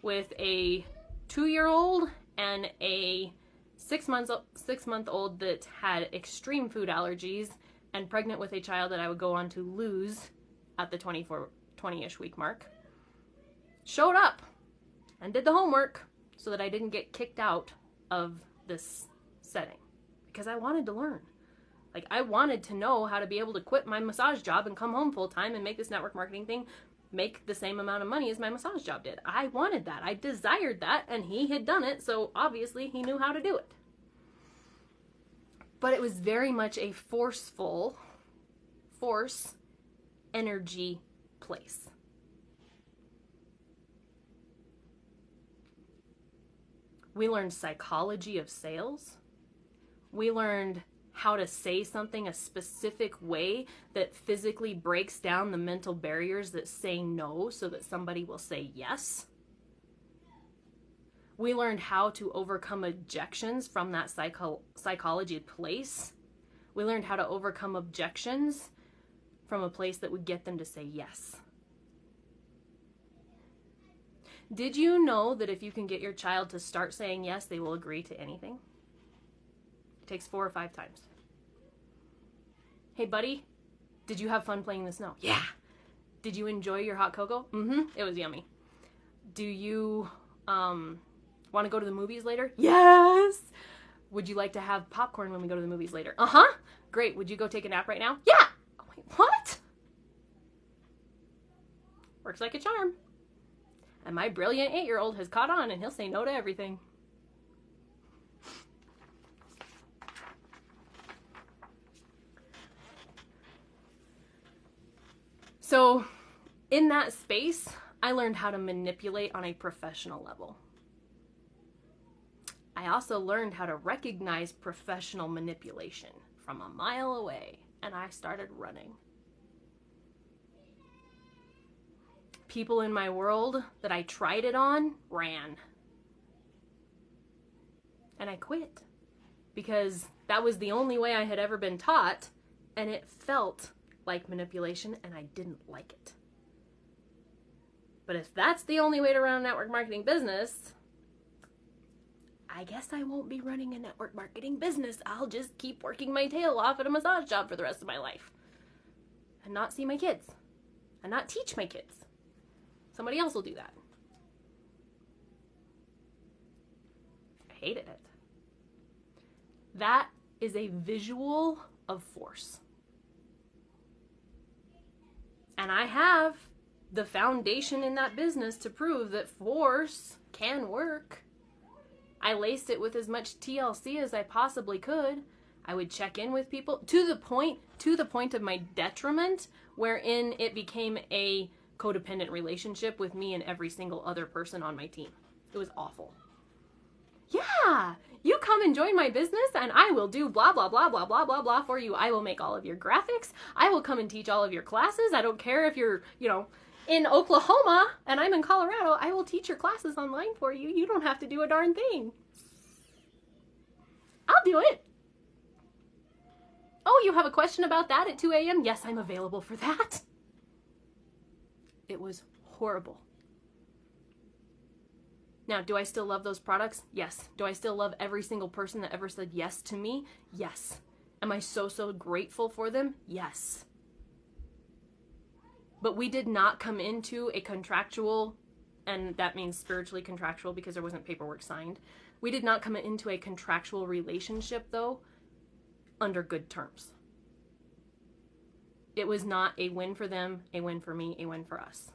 with a 2-year-old and a 6-month-old that had extreme food allergies and pregnant with a child that I would go on to lose at the 20-ish week mark, showed up and did the homework so that I didn't get kicked out of this setting because I wanted to learn. Like, I wanted to know how to be able to quit my massage job and come home full time and make this network marketing thing make the same amount of money as my massage job did. I wanted that. I desired that, and he had done it, so obviously he knew how to do it. But it was very much a force energy place. We learned psychology of sales. We learned how to say something a specific way that physically breaks down the mental barriers that say no so that somebody will say yes. We learned how to overcome objections from that psychology place. We learned how to overcome objections from a place that would get them to say yes. Did you know that if you can get your child to start saying yes, they will agree to anything? It takes 4 or 5 times. Hey, buddy, did you have fun playing in the snow? Yeah. Did you enjoy your hot cocoa? Mm-hmm. It was yummy. Do you want to go to the movies later? Yes. Would you like to have popcorn when we go to the movies later? Uh-huh. Great. Would you go take a nap right now? Yeah. Oh, wait, what? Works like a charm. And my brilliant 8-year-old has caught on, and he'll say no to everything. So in that space, I learned how to manipulate on a professional level. I also learned how to recognize professional manipulation from a mile away, and I started running. People in my world that I tried it on ran. And I quit because that was the only way I had ever been taught, and it felt like manipulation, and I didn't like it. But if that's the only way to run a network marketing business, I guess I won't be running a network marketing business. I'll just keep working my tail off at a massage job for the rest of my life and not see my kids and not teach my kids. Somebody else will do that. I hated it. That is a visual of force. And I have the foundation in that business to prove that force can work. I laced it with as much TLC as I possibly could. I would check in with people to the point of my detriment, wherein it became a codependent relationship with me and every single other person on my team. It was awful. Yeah, you come and join my business and I will do blah, blah, blah, blah, blah, blah, blah for you. I will make all of your graphics. I will come and teach all of your classes. I don't care if you're, in Oklahoma and I'm in Colorado. I will teach your classes online for you. You don't have to do a darn thing. I'll do it. Oh, you have a question about that at 2 a.m.? Yes, I'm available for that. It was horrible. Now, do I still love those products? Yes. Do I still love every single person that ever said yes to me? Yes. Am I so grateful for them? Yes. But we did not come into a contractual, and that means spiritually contractual because there wasn't paperwork signed. We did not come into a contractual relationship, though, under good terms. It was not a win for them, a win for me, a win for us.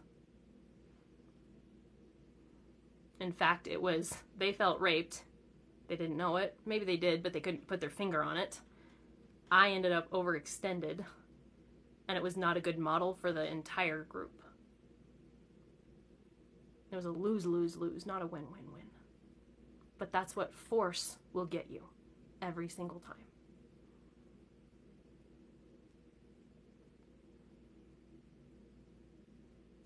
In fact, it was, they felt raped. They didn't know it. Maybe they did, but they couldn't put their finger on it. I ended up overextended, and it was not a good model for the entire group. It was a lose-lose-lose, not a win-win-win. But that's what force will get you every single time.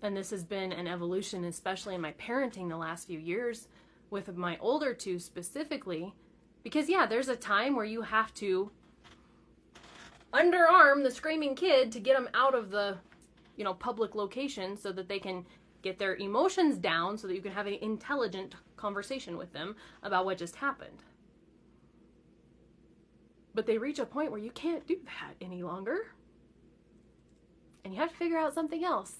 And this has been an evolution, especially in my parenting the last few years, with my older two specifically. Because yeah, there's a time where you have to underarm the screaming kid to get them out of the, public location so that they can get their emotions down so that you can have an intelligent conversation with them about what just happened. But they reach a point where you can't do that any longer. And you have to figure out something else.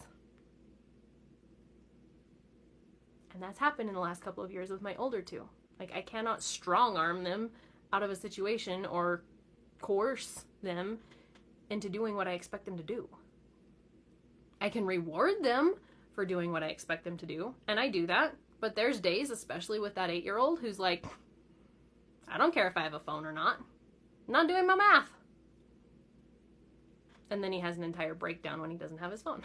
And that's happened in the last couple of years with my older two. Like, I cannot strong arm them out of a situation or coerce them into doing what I expect them to do. I can reward them for doing what I expect them to do, and I do that. But there's days, especially with that 8-year-old, who's like, I don't care if I have a phone or not. I'm not doing my math. And then he has an entire breakdown when he doesn't have his phone.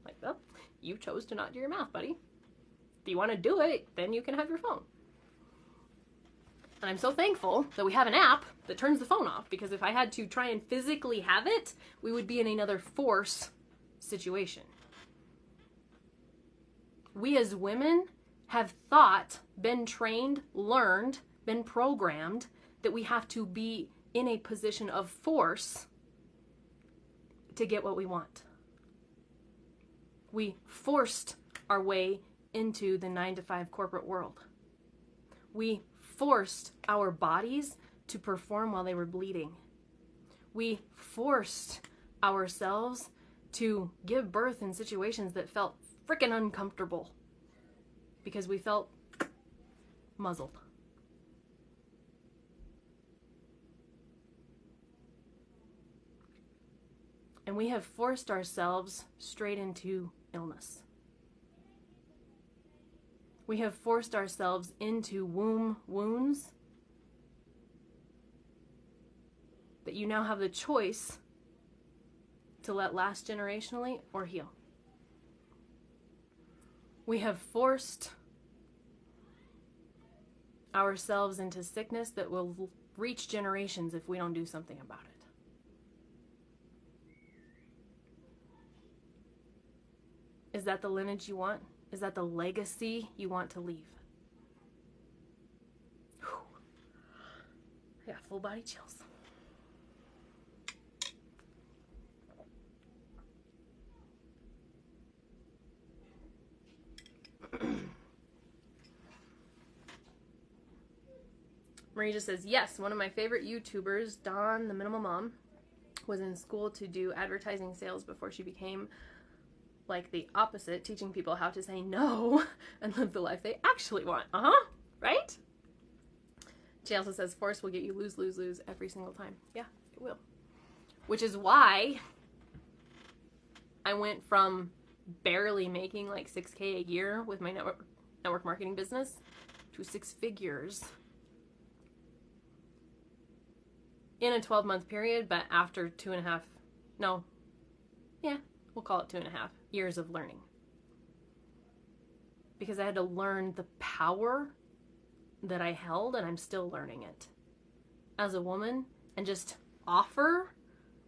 Like, well, you chose to not do your math, buddy. If you want to do it, then you can have your phone. And I'm so thankful that we have an app that turns the phone off, because if I had to try and physically have it, we would be in another force situation. We as women have been trained, learned, been programmed that we have to be in a position of force to get what we want. We forced our way into the 9-to-5 corporate world. We forced our bodies to perform while they were bleeding. We forced ourselves to give birth in situations that felt freaking uncomfortable because we felt muzzled. And we have forced ourselves straight into illness. We have forced ourselves into womb wounds that you now have the choice to let last generationally or heal. We have forced ourselves into sickness that will reach generations if we don't do something about it. Is that the lineage you want? Is that the legacy you want to leave? Whew. I got full body chills. Marie just says, yes, one of my favorite YouTubers, Dawn, the Minimal Mom, was in school to do advertising sales before she became like the opposite, teaching people how to say no and live the life they actually want. Right? She also says force will get you lose, lose, lose every single time. Yeah, it will. Which is why I went from barely making like 6K a year with my network marketing business to 6 figures in a 12-month period, but after we'll call it 2.5 years of learning. Because I had to learn the power that I held, and I'm still learning it as a woman, and just offer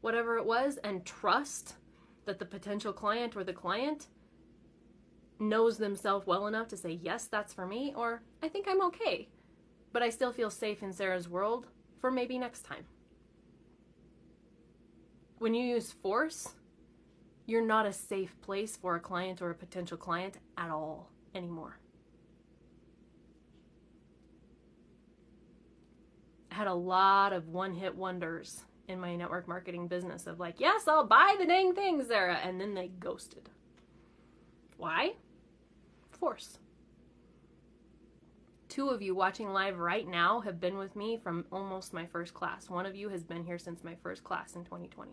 whatever it was and trust that the potential client or the client knows themselves well enough to say, yes, that's for me, or I think I'm okay, but I still feel safe in Sarah's world for maybe next time. When you use force, you're not a safe place for a client or a potential client at all anymore. I had a lot of one-hit wonders in my network marketing business of like, yes, I'll buy the dang thing, Sarah, and then they ghosted. Why? Force. 2 of you watching live right now have been with me from almost my first class. 1 of you has been here since my first class in 2020.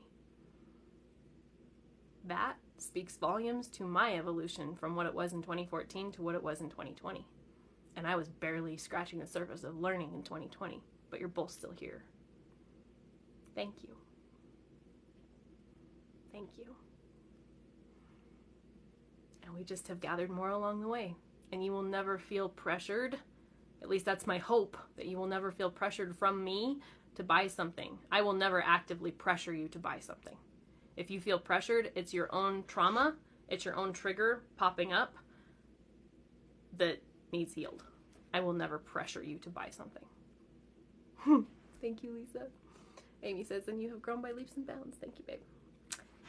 That speaks volumes to my evolution from what it was in 2014 to what it was in 2020. And I was barely scratching the surface of learning in 2020, but you're both still here. Thank you. Thank you. And we just have gathered more along the way. And you will never feel pressured. At least that's my hope, that you will never feel pressured from me to buy something. I will never actively pressure you to buy something. If you feel pressured, it's your own trauma, it's your own trigger popping up that needs healed. I will never pressure you to buy something. Thank you, Lisa. Amy says, and you have grown by leaps and bounds. Thank you, babe.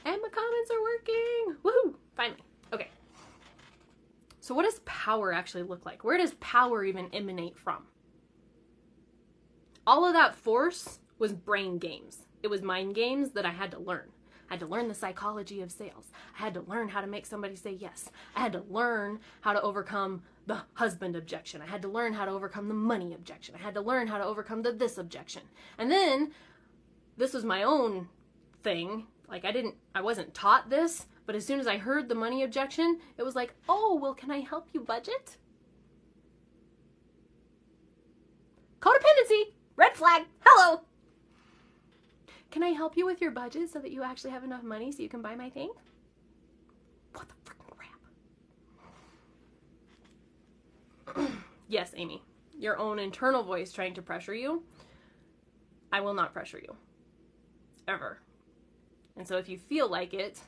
And my comments are working. Woohoo! Finally. Okay. So what does power actually look like? Where does power even emanate from? All of that force was brain games. It was mind games that I had to learn. I had to learn the psychology of sales. I had to learn how to make somebody say yes. I had to learn how to overcome the husband objection. I had to learn how to overcome the money objection. I had to learn how to overcome the this objection. And then, this was my own thing. Like I wasn't taught this, but as soon as I heard the money objection, it was like, oh, well, can I help you budget? Codependency, red flag, hello. Can I help you with your budget so that you actually have enough money so you can buy my thing? What the freaking crap? Yes, Amy, your own internal voice trying to pressure you. I will not pressure you. Ever. And so if you feel like it,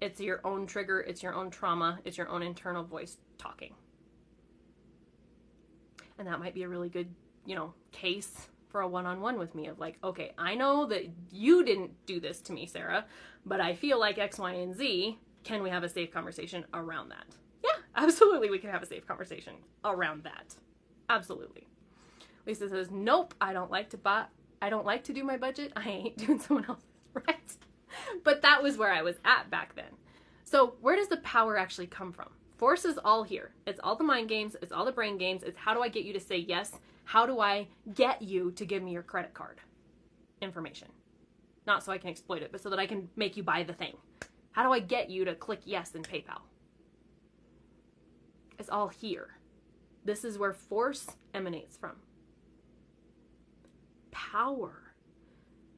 it's your own trigger, it's your own trauma, it's your own internal voice talking. And that might be a really good, case for a one-on-one with me of like, okay, I know that you didn't do this to me, Sarah, but I feel like X, Y, and Z. Can we have a safe conversation around that? Yeah, absolutely we can have a safe conversation around that. Absolutely. Lisa says, nope, I don't like to do my budget. I ain't doing someone else's, right? But that was where I was at back then. So where does the power actually come from? Force is all here. It's all the mind games. It's all the brain games. It's how do I get you to say yes? How do I get you to give me your credit card information? Not so I can exploit it, but so that I can make you buy the thing. How do I get you to click yes in PayPal? It's all here. This is where force emanates from. Power.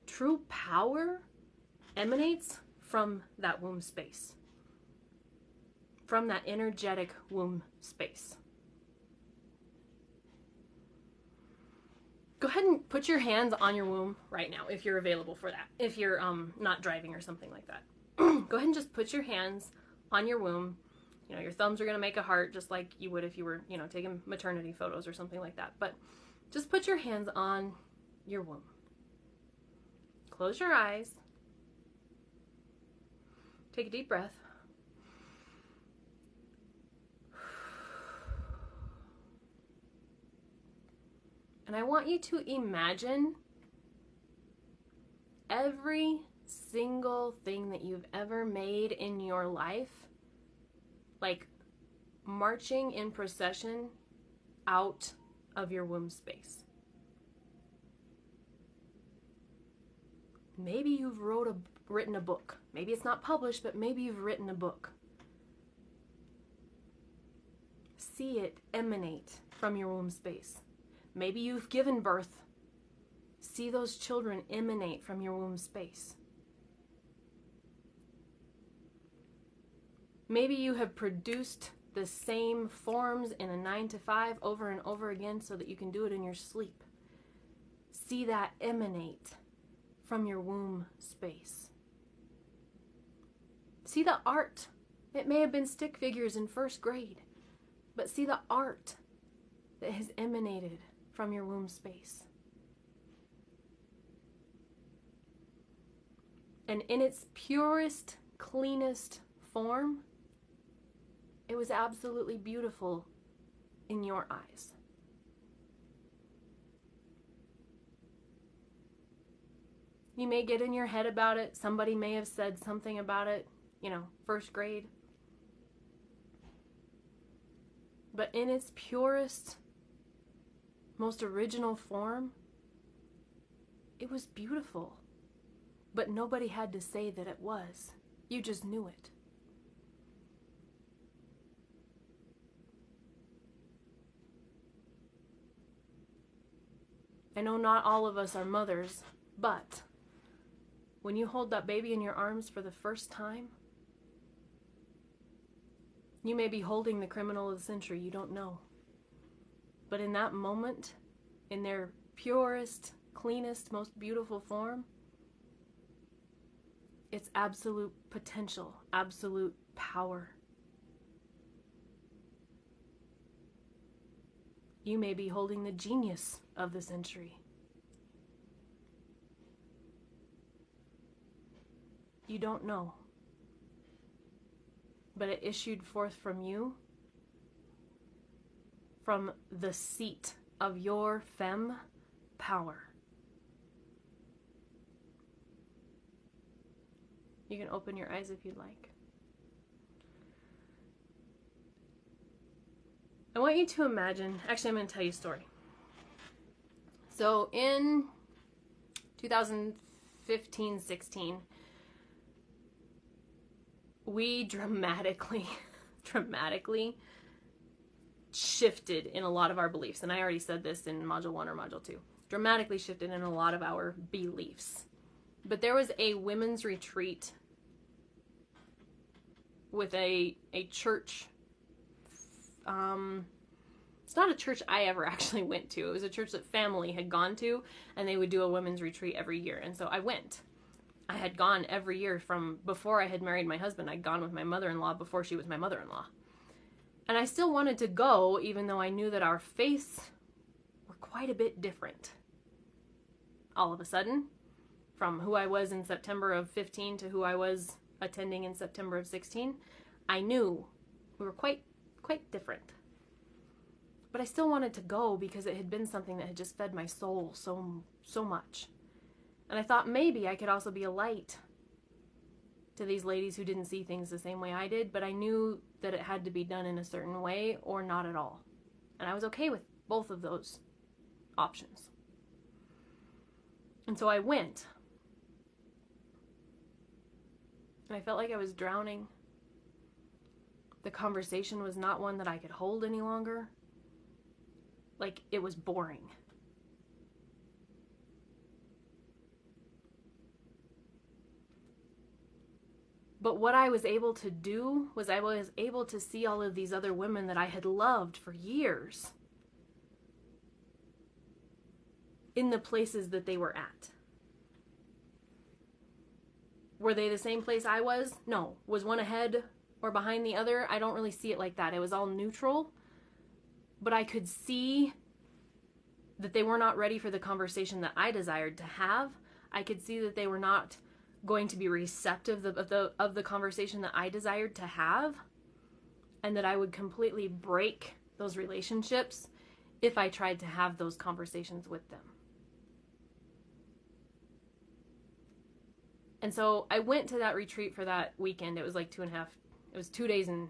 True power emanates from that womb space. From that energetic womb space. Go ahead and put your hands on your womb right now if you're available for that. If you're not driving or something like that. Go ahead and just put your hands on your womb. Your thumbs are going to make a heart just like you would if you were, taking maternity photos or something like that. But just put your hands on your womb. Close your eyes. Take a deep breath. And I want you to imagine every single thing that you've ever made in your life, like marching in procession out of your womb space. Maybe you've written a book. Maybe it's not published, but maybe you've written a book. See it emanate from your womb space. Maybe you've given birth. See those children emanate from your womb space. Maybe you have produced the same forms in a 9-to-5 over and over again so that you can do it in your sleep. See that emanate from your womb space. See the art. It may have been stick figures in first grade, but see the art that has emanated from your womb space. And in its purest, cleanest form, it was absolutely beautiful in your eyes. You may get in your head about it. Somebody may have said something about it, first grade. But in its purest, most original form, it was beautiful. But nobody had to say that it was. You just knew it. I know not all of us are mothers, but when you hold that baby in your arms for the first time, you may be holding the criminal of the century, you don't know. But in that moment, in their purest, cleanest, most beautiful form, it's absolute potential, absolute power. You may be holding the genius of the century. You don't know. But it issued forth from you, from the seat of your FemmePower. You can open your eyes if you'd like. I want you to imagine, actually I'm going to tell you a story. So in 2015-16, we dramatically shifted in a lot of our beliefs. And I already said this in Module 1 or Module 2. Dramatically shifted in a lot of our beliefs. But there was a women's retreat with a church. It's not a church I ever actually went to. It was a church that family had gone to, and they would do a women's retreat every year. And so I went. I had gone every year from before I had married my husband. I'd gone with my mother-in-law before she was my mother-in-law. And I still wanted to go, even though I knew that our faiths were quite a bit different. All of a sudden, from who I was in September of 15 to who I was attending in September of 16, I knew we were quite different. But I still wanted to go because it had been something that had just fed my soul so much. And I thought maybe I could also be a light to these ladies who didn't see things the same way I did, but I knew that it had to be done in a certain way or not at all. And I was okay with both of those options. And so I went. And I felt like I was drowning. The conversation was not one that I could hold any longer. Like, it was boring. But what I was able to do was I was able to see all of these other women that I had loved for years in the places that they were at. Were they the same place I was? No. Was one ahead or behind the other? I don't really see it like that. It was all neutral. But I could see that they were not ready for the conversation that I desired to have. I could see that they were not going to be receptive of the conversation that I desired to have, and that I would completely break those relationships if I tried to have those conversations with them. And so I went to that retreat for that weekend. It was like 2.5, it was 2 days and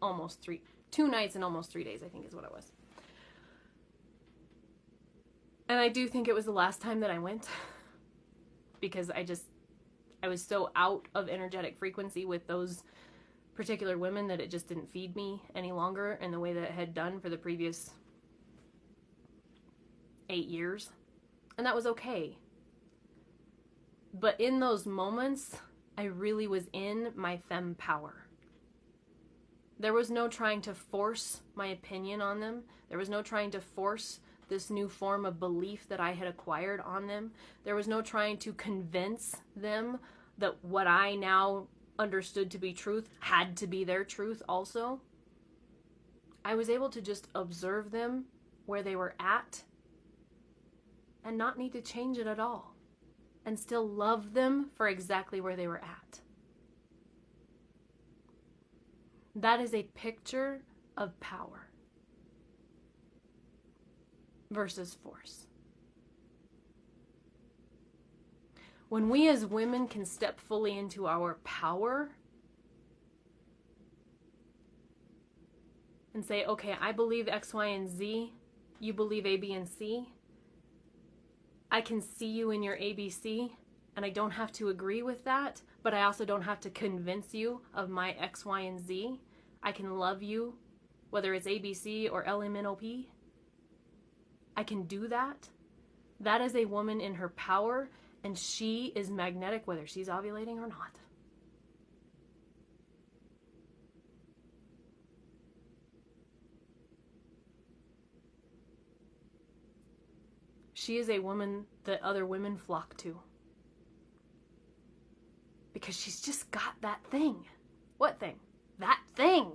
almost 2 nights and almost 3 days, I think is what it was. And I do think it was the last time that I went because I was so out of energetic frequency with those particular women that it just didn't feed me any longer in the way that it had done for the previous 8 years. And that was okay. But in those moments, I really was in my FemmePower. There was no trying to force my opinion on them. There was no trying to force this new form of belief that I had acquired on them. There was no trying to convince them that what I now understood to be truth had to be their truth also. I was able to just observe them where they were at and not need to change it at all, and still love them for exactly where they were at. That is a picture of power versus force. When we as women can step fully into our power and say, okay, I believe X, Y, and Z, you believe A, B, and C. I can see you in your ABC, and I don't have to agree with that, but I also don't have to convince you of my X, Y, and Z. I can love you, whether it's ABC or LMNOP. I can do that. That is a woman in her power, and she is magnetic whether she's ovulating or not. She is a woman that other women flock to. Because she's just got that thing. What thing? That thing.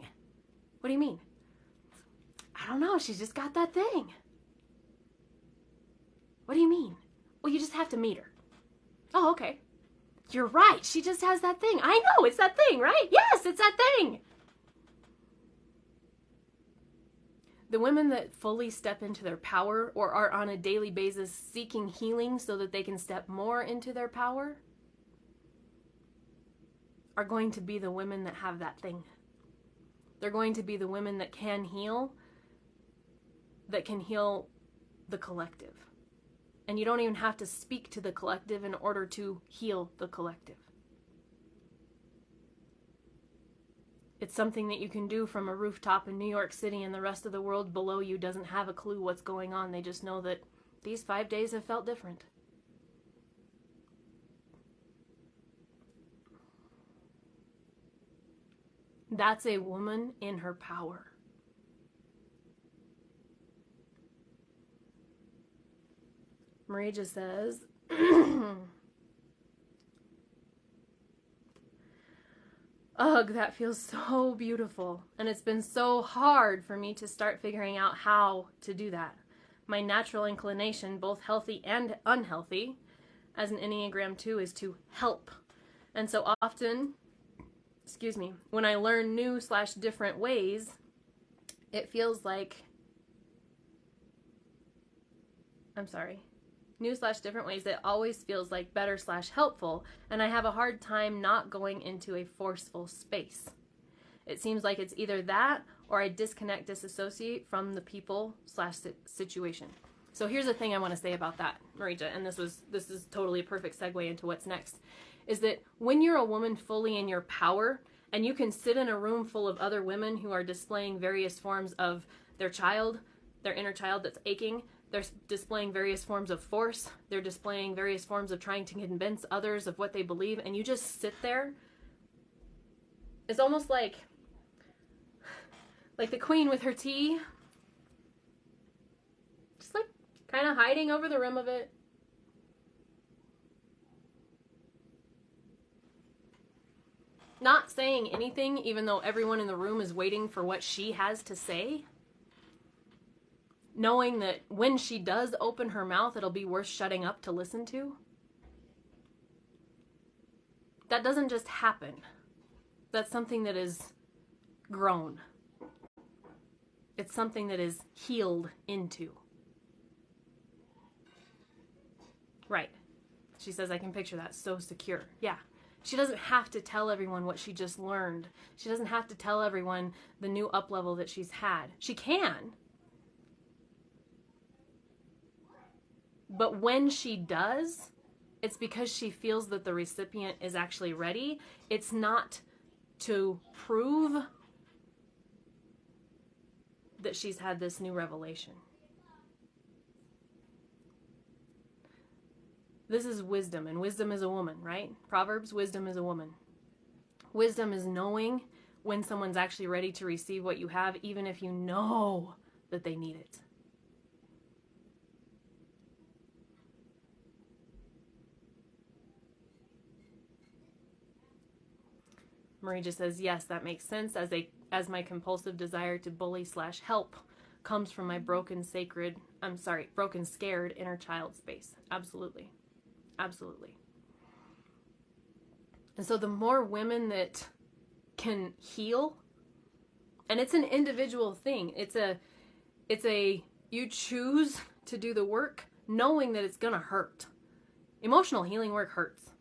What do you mean? I don't know. She's just got that thing. What do you mean? Well, you just have to meet her. Oh, okay. You're right. She just has that thing. I know. It's that thing, right? Yes, it's that thing. The women that fully step into their power or are on a daily basis seeking healing so that they can step more into their power are going to be the women that have that thing. They're going to be the women that can heal the collective. And you don't even have to speak to the collective in order to heal the collective. It's something that you can do from a rooftop in New York City, and the rest of the world below you doesn't have a clue what's going on. They just know that these 5 days have felt different. That's a woman in her power. Marie just says, ugh, that feels so beautiful. And it's been so hard for me to start figuring out how to do that. My natural inclination, both healthy and unhealthy, as an Enneagram 2, is to help. And so often, when I learn new/different ways, it feels like, new/different ways, it always feels like better/helpful, and I have a hard time not going into a forceful space. It seems like it's either that or I disassociate from the people/situation. So here's the thing I want to say about that, Marija, and this is totally a perfect segue into what's next, is that when you're a woman fully in your power, and you can sit in a room full of other women who are displaying various forms of their inner child that's aching, they're displaying various forms of force, they're displaying various forms of trying to convince others of what they believe, and you just sit there. It's almost like the queen with her tea, just like kind of hiding over the rim of it. Not saying anything, even though everyone in the room is waiting for what she has to say. Knowing that when she does open her mouth, it'll be worth shutting up to listen to. That doesn't just happen. That's something that is grown. It's something that is healed into. Right. She says, I can picture that. So secure. Yeah. She doesn't have to tell everyone what she just learned. She doesn't have to tell everyone the new up level that she's had. She can. But when she does, it's because she feels that the recipient is actually ready. It's not to prove that she's had this new revelation. This is wisdom, and wisdom is a woman, right? Proverbs, wisdom is a woman. Wisdom is knowing when someone's actually ready to receive what you have, even if you know that they need it. Marie just says, yes, that makes sense, as my compulsive desire to bully/help comes from my broken, scared inner child space. Absolutely. Absolutely. And so the more women that can heal, and it's an individual thing. It's a you choose to do the work knowing that it's going to hurt. Emotional healing work hurts.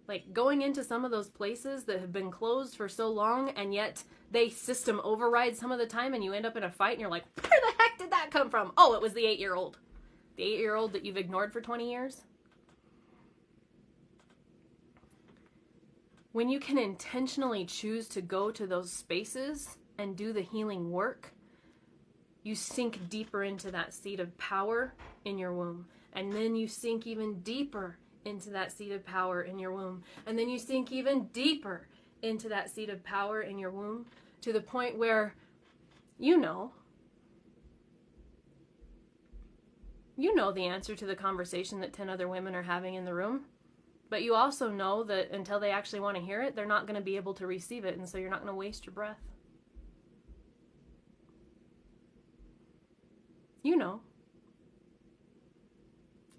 Like going into some of those places that have been closed for so long, and yet they system override some of the time, and you end up in a fight and you're like, where the heck did that come from? Oh, it was the 8-year-old. The 8-year-old that you've ignored for 20 years. When you can intentionally choose to go to those spaces and do the healing work, you sink deeper into that seat of power in your womb. And then you sink even deeper into that seat of power in your womb. And then you sink even deeper into that seat of power in your womb, to the point where you know the answer to the conversation that 10 other women are having in the room. But you also know that until they actually want to hear it, they're not going to be able to receive it. And so you're not going to waste your breath. You know.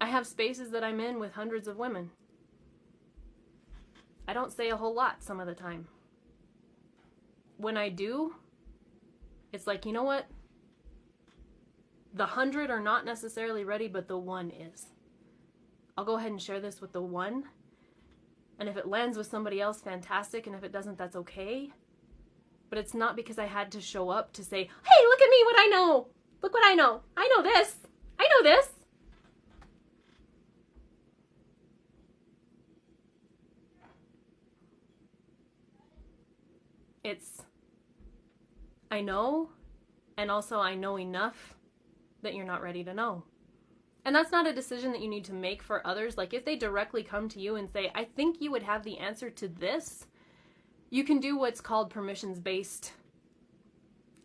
I have spaces that I'm in with hundreds of women. I don't say a whole lot some of the time. When I do, it's like, you know what? The 100 are not necessarily ready, but the 1 is. I'll go ahead and share this with the 1. And if it lands with somebody else, fantastic. And if it doesn't, that's okay. But it's not because I had to show up to say, hey, look at me, what I know. Look what I know. I know this. I know this. It's, I know, and also I know enough that you're not ready to know. And that's not a decision that you need to make for others. Like if they directly come to you and say, I think you would have the answer to this, you can do what's called permissions-based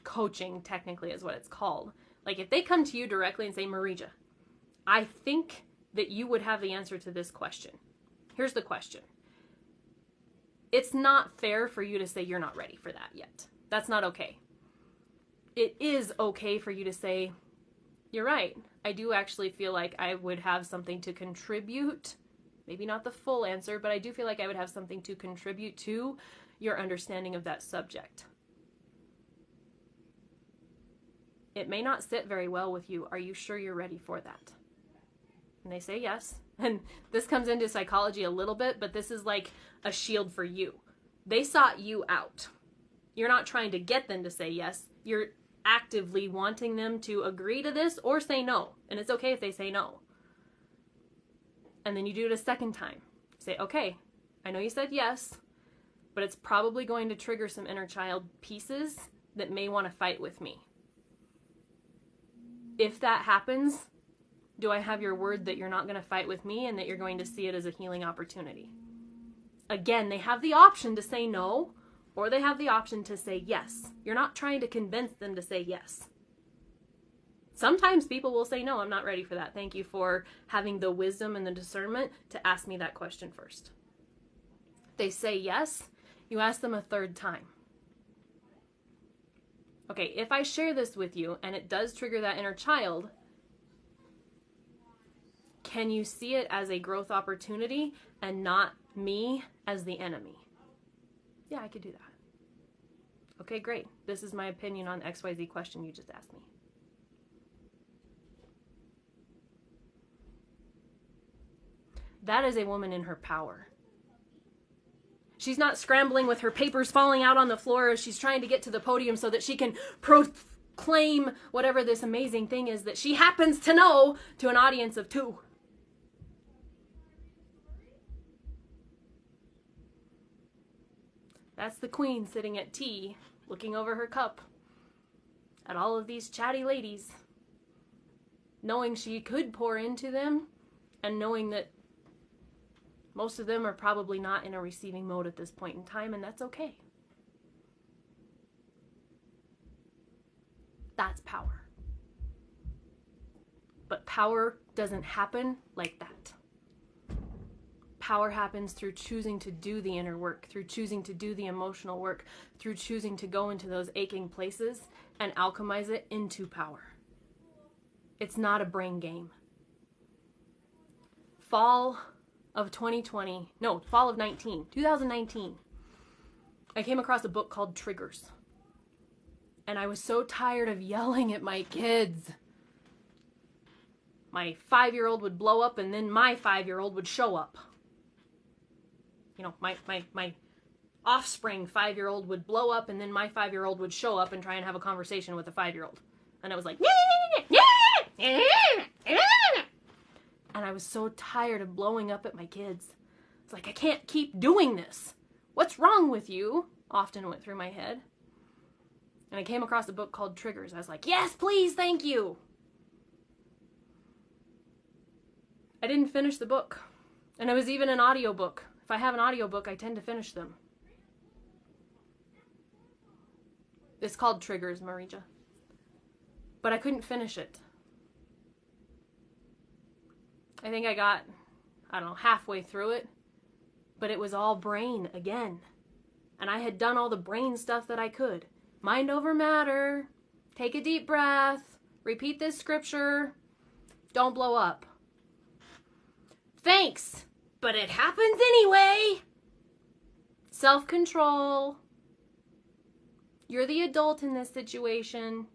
coaching, technically is what it's called. Like if they come to you directly and say, Marija, I think that you would have the answer to this question. Here's the question. It's not fair for you to say you're not ready for that yet. That's not okay. It is okay for you to say, you're right. I do actually feel like I would have something to contribute. Maybe not the full answer, but I do feel like I would have something to contribute to your understanding of that subject. It may not sit very well with you. Are you sure you're ready for that? And they say yes. And this comes into psychology a little bit, but this is like a shield for you. They sought you out. You're not trying to get them to say yes. You're actively wanting them to agree to this or say no. And it's okay if they say no. And then you do it a second time. Say, okay, I know you said yes, but it's probably going to trigger some inner child pieces that may want to fight with me. If that happens, do I have your word that you're not going to fight with me and that you're going to see it as a healing opportunity? Again, they have the option to say no, or they have the option to say yes. You're not trying to convince them to say yes. Sometimes people will say, no, I'm not ready for that. Thank you for having the wisdom and the discernment to ask me that question first. They say yes, you ask them a third time. Okay, if I share this with you and it does trigger that inner child, can you see it as a growth opportunity and not me as the enemy? Yeah, I could do that. Okay, great. This is my opinion on XYZ question you just asked me. That is a woman in her power. She's not scrambling with her papers falling out on the floor as she's trying to get to the podium so that she can proclaim whatever this amazing thing is that she happens to know to an audience of 2. That's the queen sitting at tea, looking over her cup at all of these chatty ladies, knowing she could pour into them and knowing that most of them are probably not in a receiving mode at this point in time, and that's okay. That's power. But power doesn't happen like that. Power happens through choosing to do the inner work, through choosing to do the emotional work, through choosing to go into those aching places and alchemize it into power. It's not a brain game. Fall of 2019, I came across a book called Triggers. And I was so tired of yelling at my kids. My 5-year-old would blow up and then my 5-year-old would show up. You know, my offspring 5-year-old would blow up and then my 5-year-old would show up and try and have a conversation with a 5-year-old. And I was like, and I was so tired of blowing up at my kids. It's like, I can't keep doing this. What's wrong with you? Often went through my head. And I came across a book called Triggers. I was like, yes, please, thank you. I didn't finish the book. And it was even an audiobook. If I have an audiobook, I tend to finish them. It's called Triggers, Marija. But I couldn't finish it. I think I got, halfway through it. But it was all brain again. And I had done all the brain stuff that I could. Mind over matter. Take a deep breath. Repeat this scripture. Don't blow up. Thanks, but it happens anyway. Self-control. You're the adult in this situation.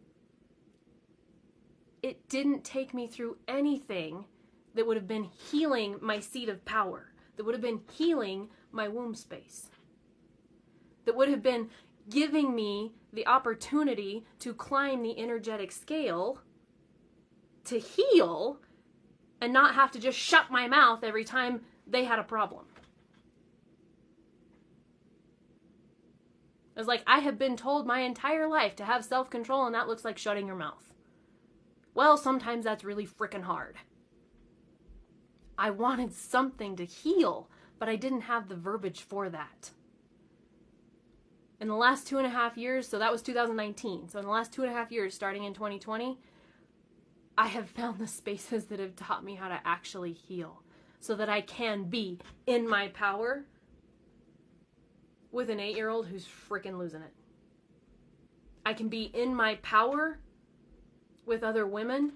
It didn't take me through anything that would have been healing my seat of power, that would have been healing my womb space, that would have been giving me the opportunity to climb the energetic scale, to heal, and not have to just shut my mouth every time they had a problem. It's like, I have been told my entire life to have self-control, and that looks like shutting your mouth. Well, sometimes that's really freaking hard. I wanted something to heal, but I didn't have the verbiage for that. In the last 2.5 years, so that was 2019, so in the last 2.5 years, starting in 2020, I have found the spaces that have taught me how to actually heal so that I can be in my power with an 8-year-old who's freaking losing it. I can be in my power with other women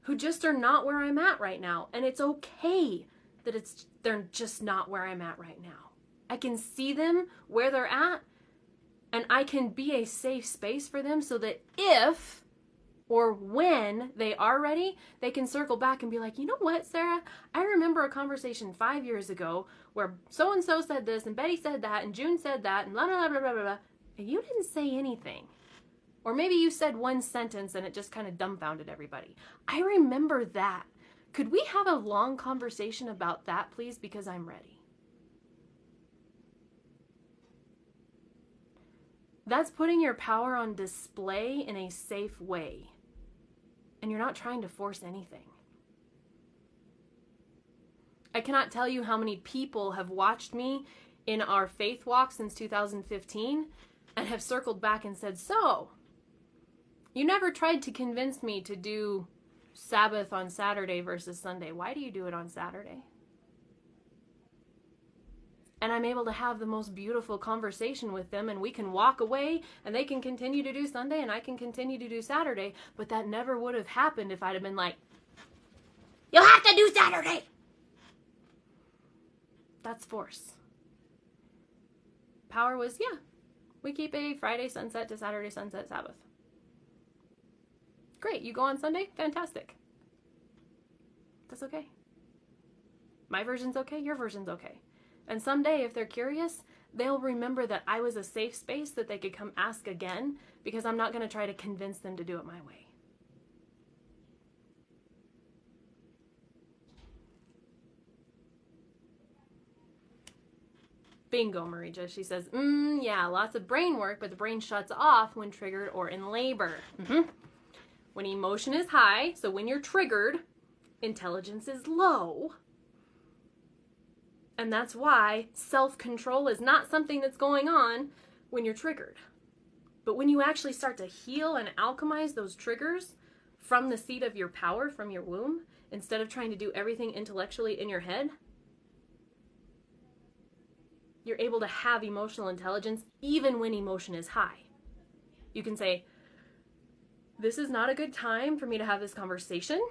who just are not where I'm at right now. And it's okay that they're just not where I'm at right now. I can see them where they're at, and I can be a safe space for them so that if or when they are ready, they can circle back and be like, you know what, Sarah? I remember a conversation 5 years ago where so-and-so said this, and Betty said that, and June said that, and blah, blah, blah, blah, blah, blah, and you didn't say anything. Or maybe you said one sentence and it just kind of dumbfounded everybody. I remember that. Could we have a long conversation about that, please? Because I'm ready. That's putting your power on display in a safe way. And you're not trying to force anything. I cannot tell you how many people have watched me in our faith walk since 2015 and have circled back and said, so, you never tried to convince me to do Sabbath on Saturday versus Sunday. Why do you do it on Saturday? And I'm able to have the most beautiful conversation with them, and we can walk away and they can continue to do Sunday and I can continue to do Saturday. But that never would have happened if I'd have been like, you'll have to do Saturday. That's force. Power was, yeah, we keep a Friday sunset to Saturday sunset Sabbath. Great, you go on Sunday? Fantastic. That's okay. My version's okay, your version's okay. And someday, if they're curious, they'll remember that I was a safe space that they could come ask again, because I'm not going to try to convince them to do it my way. Bingo, Marija. She says, yeah, lots of brain work, but the brain shuts off when triggered or in labor. When emotion is high, so when you're triggered, intelligence is low. And that's why self-control is not something that's going on when you're triggered. But when you actually start to heal and alchemize those triggers from the seat of your power, from your womb, instead of trying to do everything intellectually in your head, you're able to have emotional intelligence even when emotion is high. You can say, this is not a good time for me to have this conversation.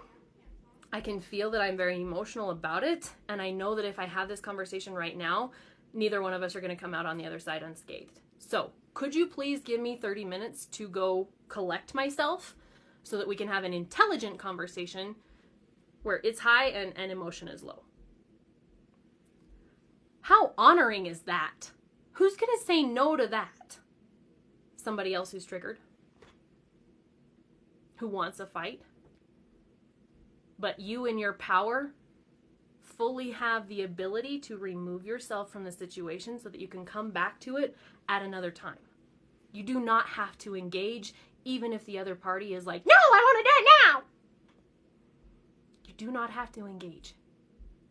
I can feel that I'm very emotional about it, and I know that if I have this conversation right now, neither one of us are going to come out on the other side unscathed. So, could you please give me 30 minutes to go collect myself so that we can have an intelligent conversation where it's high and emotion is low? How honoring is that? Who's going to say no to that? Somebody else who's triggered? Who wants a fight? But you in your power fully have the ability to remove yourself from the situation so that you can come back to it at another time. You do not have to engage, even if the other party is like, no, I want to do it now. You do not have to engage.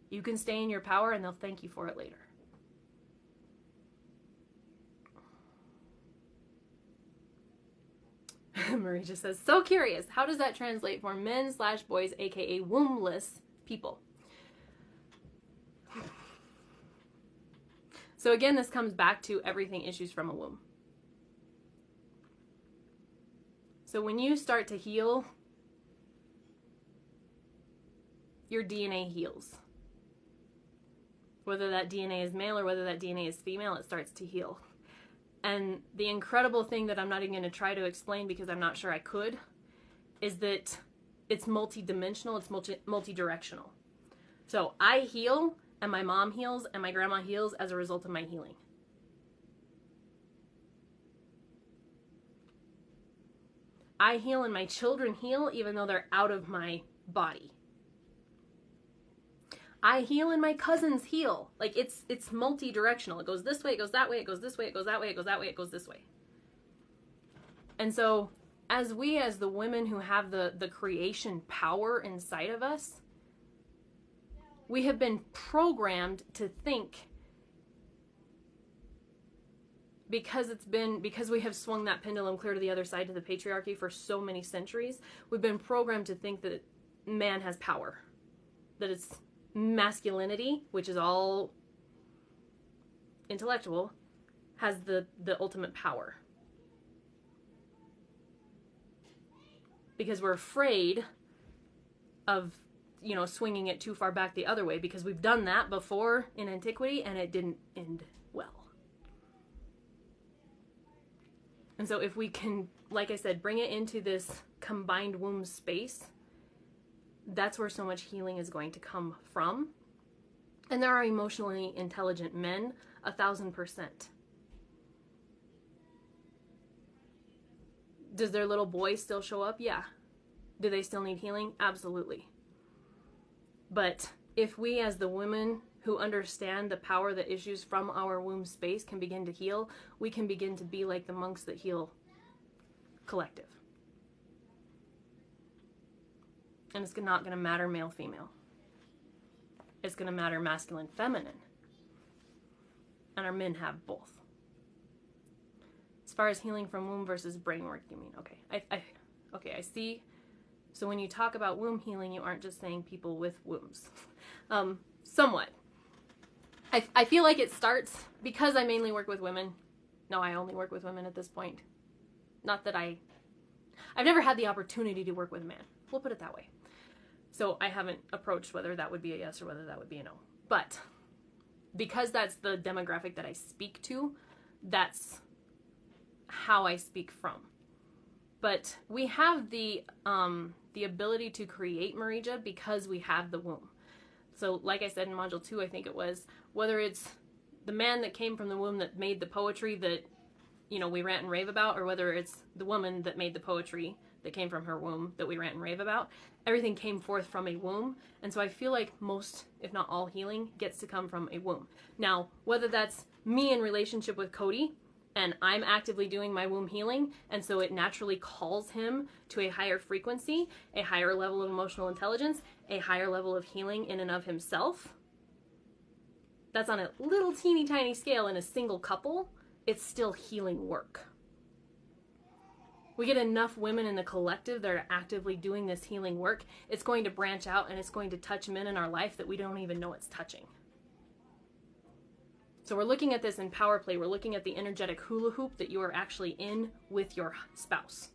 You can stay in your power and they'll thank you for it later. Marie just says, so curious, how does that translate for men/boys, aka wombless people? So again, this comes back to everything issues from a womb. So when you start to heal, your DNA heals. Whether that DNA is male or whether that DNA is female, it starts to heal. And the incredible thing that I'm not even going to try to explain because I'm not sure I could, is that it's multi-dimensional, it's multi-directional. So I heal, and my mom heals, and my grandma heals as a result of my healing. I heal and my children heal even though they're out of my body. I heal and my cousins heal. Like it's multi-directional. It goes this way, it goes that way, it goes this way, it goes that way, it goes that way, it goes this way. And so as the women who have the creation power inside of us, we have been programmed to think, because we have swung that pendulum clear to the other side, to the patriarchy for so many centuries, we've been programmed to think that man has power. That it's masculinity, which is all intellectual, has the ultimate power. Because we're afraid of, swinging it too far back the other way, because we've done that before in antiquity and it didn't end well. And so if we can, like I said, bring it into this combined womb space, that's where so much healing is going to come from. And there are emotionally intelligent men, 1,000%. Does their little boy still show up? Yeah. Do they still need healing? Absolutely. But if we as the women who understand the power that issues from our womb space can begin to heal, we can begin to be like the monks that heal collective. And it's not going to matter male, female. It's going to matter masculine, feminine. And our men have both. As far as healing from womb versus brain work, you mean? Okay, I see. So when you talk about womb healing, you aren't just saying people with wombs. Somewhat. I feel like it starts, because I mainly work with women. No, I only work with women at this point. Not that I've never had the opportunity to work with a man. We'll put it that way. So I haven't approached whether that would be a yes or whether that would be a no. But because that's the demographic that I speak to, that's how I speak from. But we have the ability to create, Marija, because we have the womb. So like I said in module 2, I think it was, whether it's the man that came from the womb that made the poetry that, you know, we rant and rave about, or whether it's the woman that made the poetry that came from her womb that we rant and rave about, everything came forth from a womb. And so I feel like most, if not all, healing gets to come from a womb. Now, whether that's me in relationship with Cody, and I'm actively doing my womb healing, and so it naturally calls him to a higher frequency, a higher level of emotional intelligence, a higher level of healing in and of himself. That's on a little teeny tiny scale in a single couple. It's still healing work. We get enough women in the collective that are actively doing this healing work, it's going to branch out and it's going to touch men in our life that we don't even know it's touching. So we're looking at this in power play. We're looking at the energetic hula hoop that you are actually in with your spouse,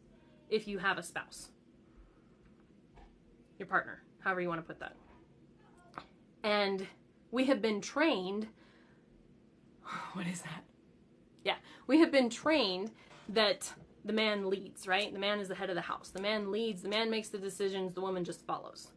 if you have a spouse, your partner, however you want to put that. And we have been trained, what is that? Yeah, we have been trained that the man leads, right? The man is the head of the house. The man leads, the man makes the decisions, the woman just follows.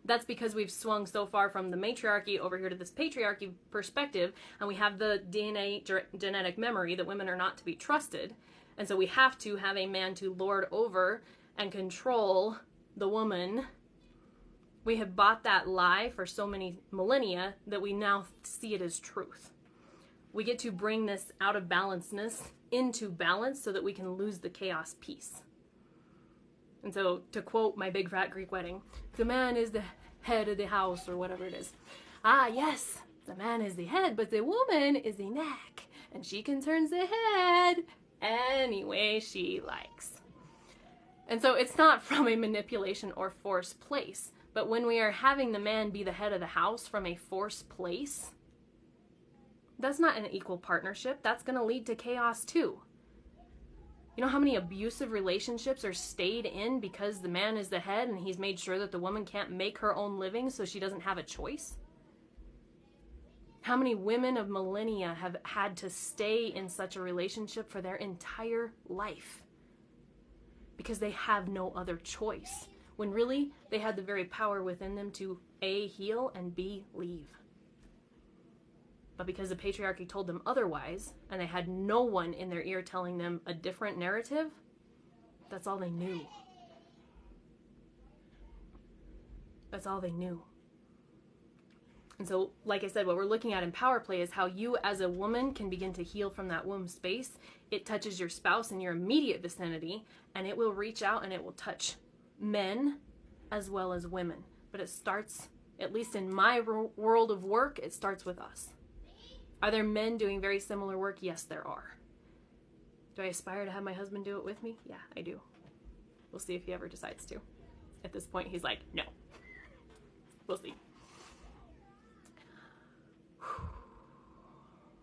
That's because we've swung so far from the matriarchy over here to this patriarchy perspective, and we have the DNA genetic memory that women are not to be trusted. And so we have to have a man to lord over and control the woman. We have bought that lie for so many millennia that we now see it as truth. We get to bring this out of balanceness into balance so that we can lose the chaos piece. And so, to quote My Big Fat Greek Wedding, the man is the head of the house, or whatever it is. Ah, yes, the man is the head, but the woman is the neck, and she can turn the head any way she likes. And so it's not from a manipulation or force place, but when we are having the man be the head of the house from a force place, that's not an equal partnership. That's going to lead to chaos too. You know how many abusive relationships are stayed in because the man is the head and he's made sure that the woman can't make her own living so she doesn't have a choice? How many women of millennia have had to stay in such a relationship for their entire life because they have no other choice, when really they had the very power within them to A, heal, and B, leave. But because the patriarchy told them otherwise, and they had no one in their ear telling them a different narrative, that's all they knew. That's all they knew. And so, like I said, what we're looking at in power play is how you as a woman can begin to heal from that womb space. It touches your spouse in your immediate vicinity, and it will reach out and it will touch men as well as women. But it starts, at least in my world of work, it starts with us. Are there men doing very similar work? Yes, there are. Do I aspire to have my husband do it with me? Yeah, I do. We'll see if he ever decides to. At this point, he's like, no. We'll see.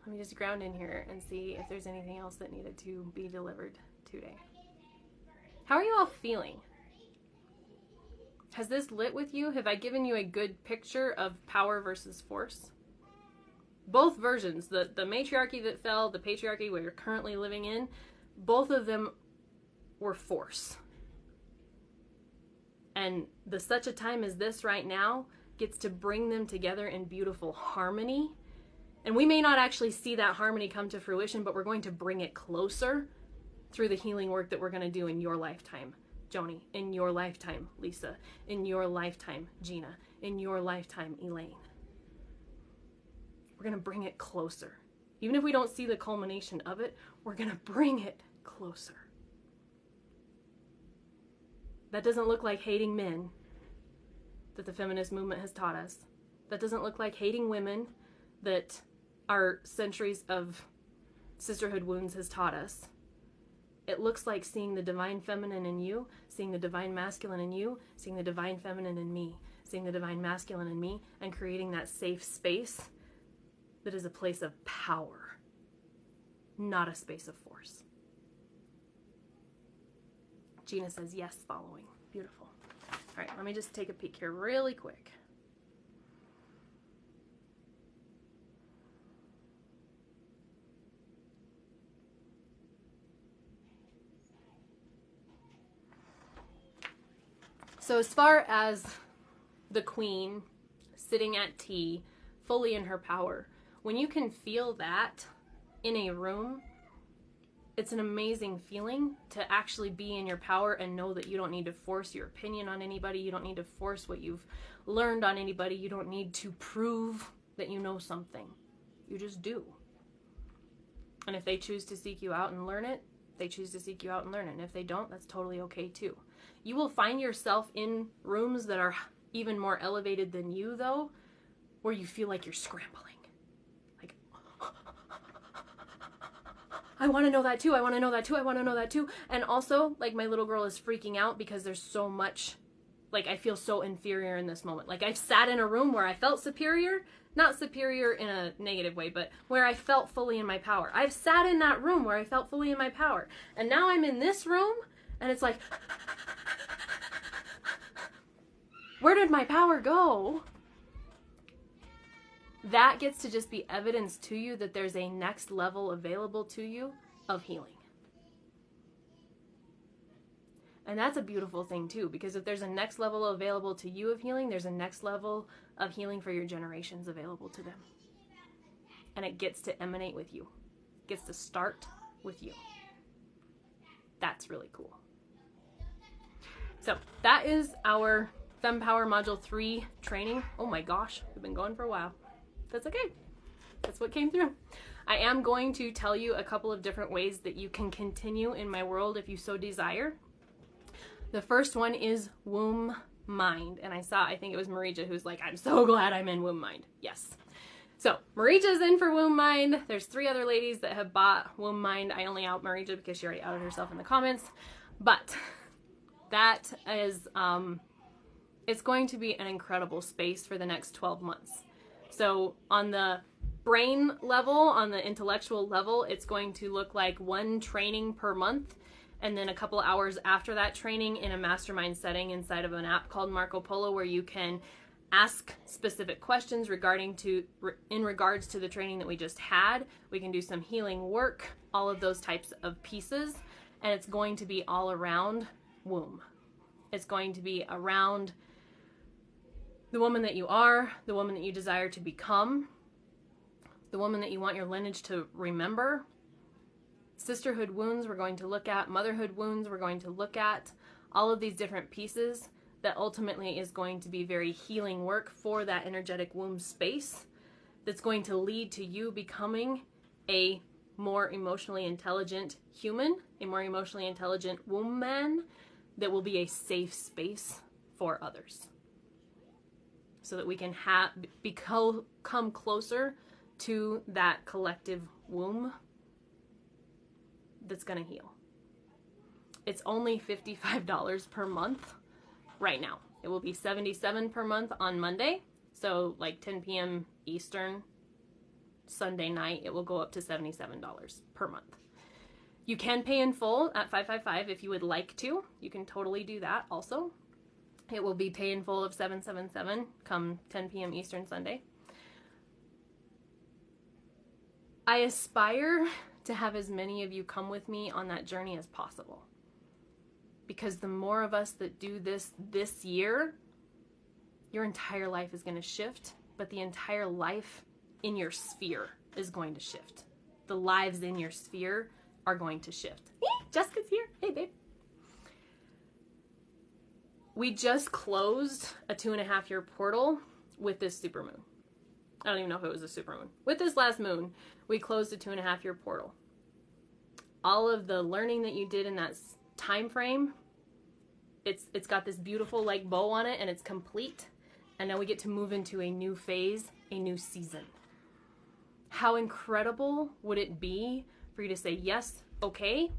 Let me just ground in here and see if there's anything else that needed to be delivered today. How are you all feeling? Has this lit with you? Have I given you a good picture of power versus force? Both versions, the matriarchy that fell, the patriarchy we're currently living in, both of them were force. And the such a time as this right now gets to bring them together in beautiful harmony. And we may not actually see that harmony come to fruition, but we're going to bring it closer through the healing work that we're going to do in your lifetime, Joni, in your lifetime, Lisa, in your lifetime, Gina, in your lifetime, Elaine. We're going to bring it closer. Even if we don't see the culmination of it, we're going to bring it closer. That doesn't look like hating men that the feminist movement has taught us. That doesn't look like hating women that our centuries of sisterhood wounds has taught us. It looks like seeing the divine feminine in you, seeing the divine masculine in you, seeing the divine feminine in me, seeing the divine masculine in me, and creating that safe space that is a place of power, not a space of force. Gina says yes, following. Beautiful. All right, let me just take a peek here really quick. So as far as the queen sitting at tea, fully in her power. When you can feel that in a room, it's an amazing feeling to actually be in your power and know that you don't need to force your opinion on anybody. You don't need to force what you've learned on anybody. You don't need to prove that you know something. You just do. And if they choose to seek you out and learn it, they choose to seek you out and learn it. And if they don't, that's totally okay too. You will find yourself in rooms that are even more elevated than you, though, where you feel like you're scrambling. Like, I want to know that too. I want to know that too. I want to know that too. And also, like, my little girl is freaking out because there's so much, like, I feel so inferior in this moment. Like, I've sat in a room where I felt superior, not superior in a negative way, but where I felt fully in my power. I've sat in that room where I felt fully in my power. And now I'm in this room and it's like, where did my power go? That gets to just be evidence to you that there's a next level available to you of healing. And that's a beautiful thing too, because if there's a next level available to you of healing, there's a next level of healing for your generations available to them. And it gets to emanate with you. It gets to start with you. That's really cool. So that is our FemmePower Module 3 training. Oh my gosh, we've been going for a while. That's okay. That's what came through. I am going to tell you a couple of different ways that you can continue in my world if you so desire. The first one is womb mind. And I think it was Marija who's like, I'm so glad I'm in womb mind. Yes. So Marija's in for womb mind. There's 3 other ladies that have bought womb mind. I only out Marija because she already outed herself in the comments. But that is, it's going to be an incredible space for the next 12 months. So on the brain level, on the intellectual level, it's going to look like 1 training per month. And then a couple hours after that training in a mastermind setting inside of an app called Marco Polo, where you can ask specific questions in regards to the training that we just had. We can do some healing work, all of those types of pieces. And it's going to be all around womb. It's going to be around the woman that you are, the woman that you desire to become, the woman that you want your lineage to remember. Sisterhood wounds we're going to look at, motherhood wounds we're going to look at, all of these different pieces that ultimately is going to be very healing work for that energetic womb space that's going to lead to you becoming a more emotionally intelligent human, a more emotionally intelligent womb man that will be a safe space for others. So that we can come closer to that collective womb that's going to heal. It's only $55 per month right now. It will be $77 per month on Monday. So like 10 p.m. Eastern, Sunday night, it will go up to $77 per month. You can pay in full at $555 if you would like to. You can totally do that also. It will be pay in full of $777 come 10 p.m. Eastern Sunday. I aspire to have as many of you come with me on that journey as possible. Because the more of us that do this year, your entire life is going to shift, but the entire life in your sphere is going to shift. The lives in your sphere are going to shift. Jessica's here. Hey, babe. We just closed a 2.5-year portal with this supermoon. I don't even know if it was a supermoon. With this last moon, we closed a 2.5-year portal. All of the learning that you did in that time frame, it's got this beautiful like bow on it and it's complete. And now we get to move into a new phase, a new season. How incredible would it be for you to say, yes, okay,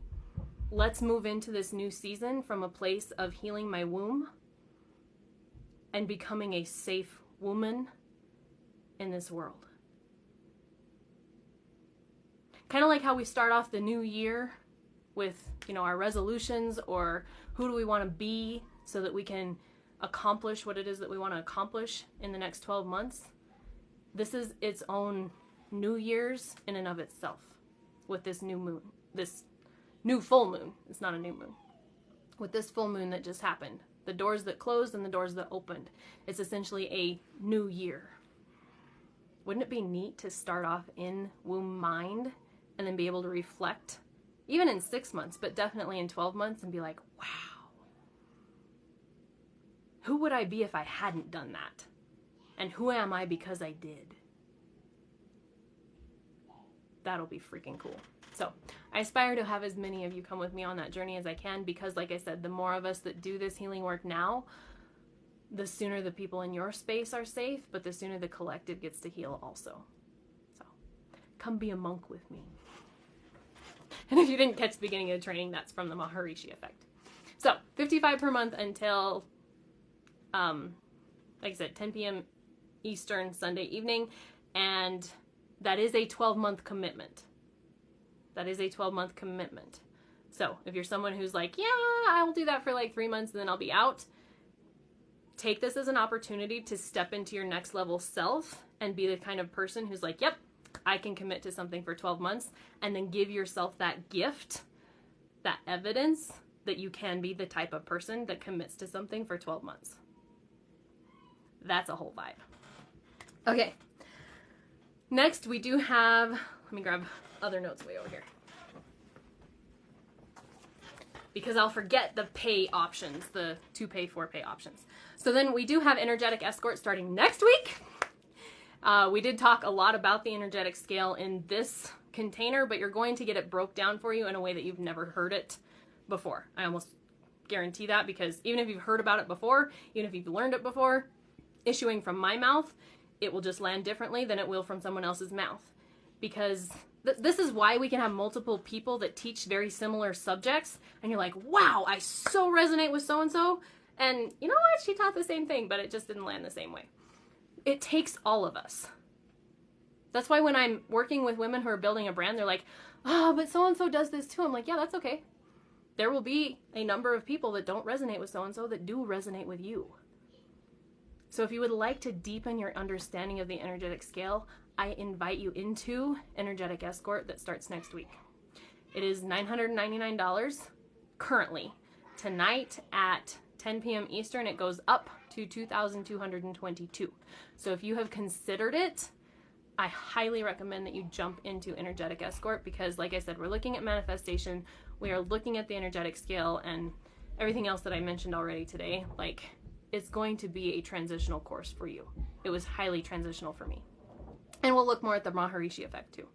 let's move into this new season from a place of healing my womb and becoming a safe woman in this world. Kind of like how we start off the new year with, our resolutions, or who do we want to be so that we can accomplish what it is that we want to accomplish in the next 12 months. This is its own New Year's in and of itself with this new moon, this new full moon. It's not a new moon. With this full moon that just happened The doors that closed and the doors that opened. It's essentially a new year. Wouldn't it be neat to start off in womb mind and then be able to reflect, even in 6 months, but definitely in 12 months, and be like, wow, who would I be if I hadn't done that? And who am I because I did? That'll be freaking cool. So I aspire to have as many of you come with me on that journey as I can, because like I said, the more of us that do this healing work now, the sooner the people in your space are safe, but the sooner the collective gets to heal also. So come be a monk with me. And if you didn't catch the beginning of the training, that's from the Maharishi effect. So $55 per month until, like I said, 10 p.m. Eastern Sunday evening. And that is a 12-month commitment. That is a 12-month commitment. So if you're someone who's like, yeah, I'll do that for like 3 months and then I'll be out, take this as an opportunity to step into your next level self and be the kind of person who's like, yep, I can commit to something for 12 months, and then give yourself that gift, that evidence that you can be the type of person that commits to something for 12 months. That's a whole vibe. Okay. Next, we do have, let me grab other notes way over here, because I'll forget the pay options, the 2-pay, 4-pay options. So then we do have energetic escort starting next week. We did talk a lot about the energetic scale in this container, but you're going to get it broke down for you in a way that you've never heard it before. I almost guarantee that, because even if you've heard about it before, even if you've learned it before, issuing from my mouth, it will just land differently than it will from someone else's mouth. Because this is why we can have multiple people that teach very similar subjects, and you're like, wow, I so resonate with so-and-so, and you know what, she taught the same thing, but it just didn't land the same way. It takes all of us. That's why when I'm working with women who are building a brand, they're like, oh, but so-and-so does this too. I'm like, yeah, that's okay. There will be a number of people that don't resonate with so-and-so that do resonate with you. So if you would like to deepen your understanding of the energetic scale, I invite you into Energetic Escort that starts next week. It is $999 currently. Tonight at 10 p.m. Eastern, it goes up to $2,222. So if you have considered it, I highly recommend that you jump into Energetic Escort, because like I said, we're looking at manifestation, we are looking at the energetic scale, and everything else that I mentioned already today. Like, it's going to be a transitional course for you. It was highly transitional for me. And we'll look more at the Maharishi effect too.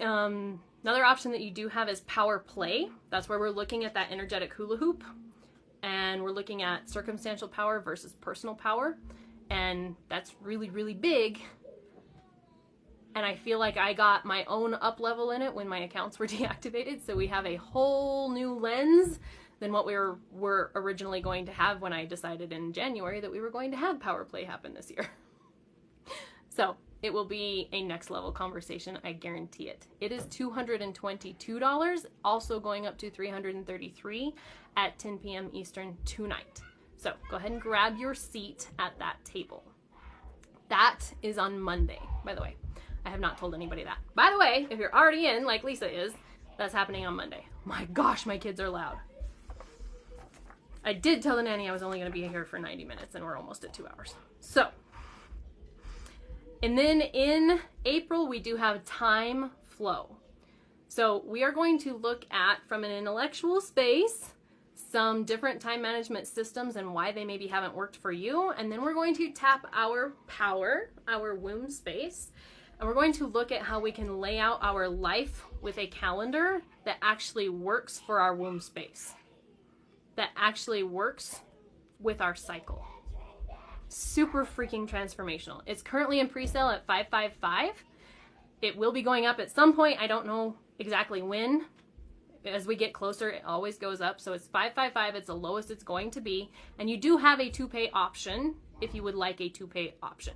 Another option that you do have is Power Play. That's where we're looking at that energetic hula hoop, and we're looking at circumstantial power versus personal power. And that's really, really big. And I feel like I got my own up level in it when my accounts were deactivated. So we have a whole new lens than what we were originally going to have when I decided in January that we were going to have Power Play happen this year. So it will be a next level conversation, I guarantee it. It is $222, also going up to $333 at 10 p.m. Eastern tonight. So go ahead and grab your seat at that table. That is on Monday, by the way. I have not told anybody that. By the way, if you're already in, like Lisa is, that's happening on Monday. My gosh, my kids are loud. I did tell the nanny I was only going to be here for 90 minutes, and we're almost at 2 hours. So, and then in April, we do have time flow. So we are going to look at, from an intellectual space, some different time management systems and why they maybe haven't worked for you. And then we're going to tap our power, our womb space, and we're going to look at how we can lay out our life with a calendar that actually works for our womb space, that actually works with our cycle. Super freaking transformational. It's currently in pre-sale at $555. It will be going up at some point. I don't know exactly when. As we get closer, it always goes up. So it's $555. It's the lowest it's going to be. And you do have a 2-pay option if you would like a 2-pay option.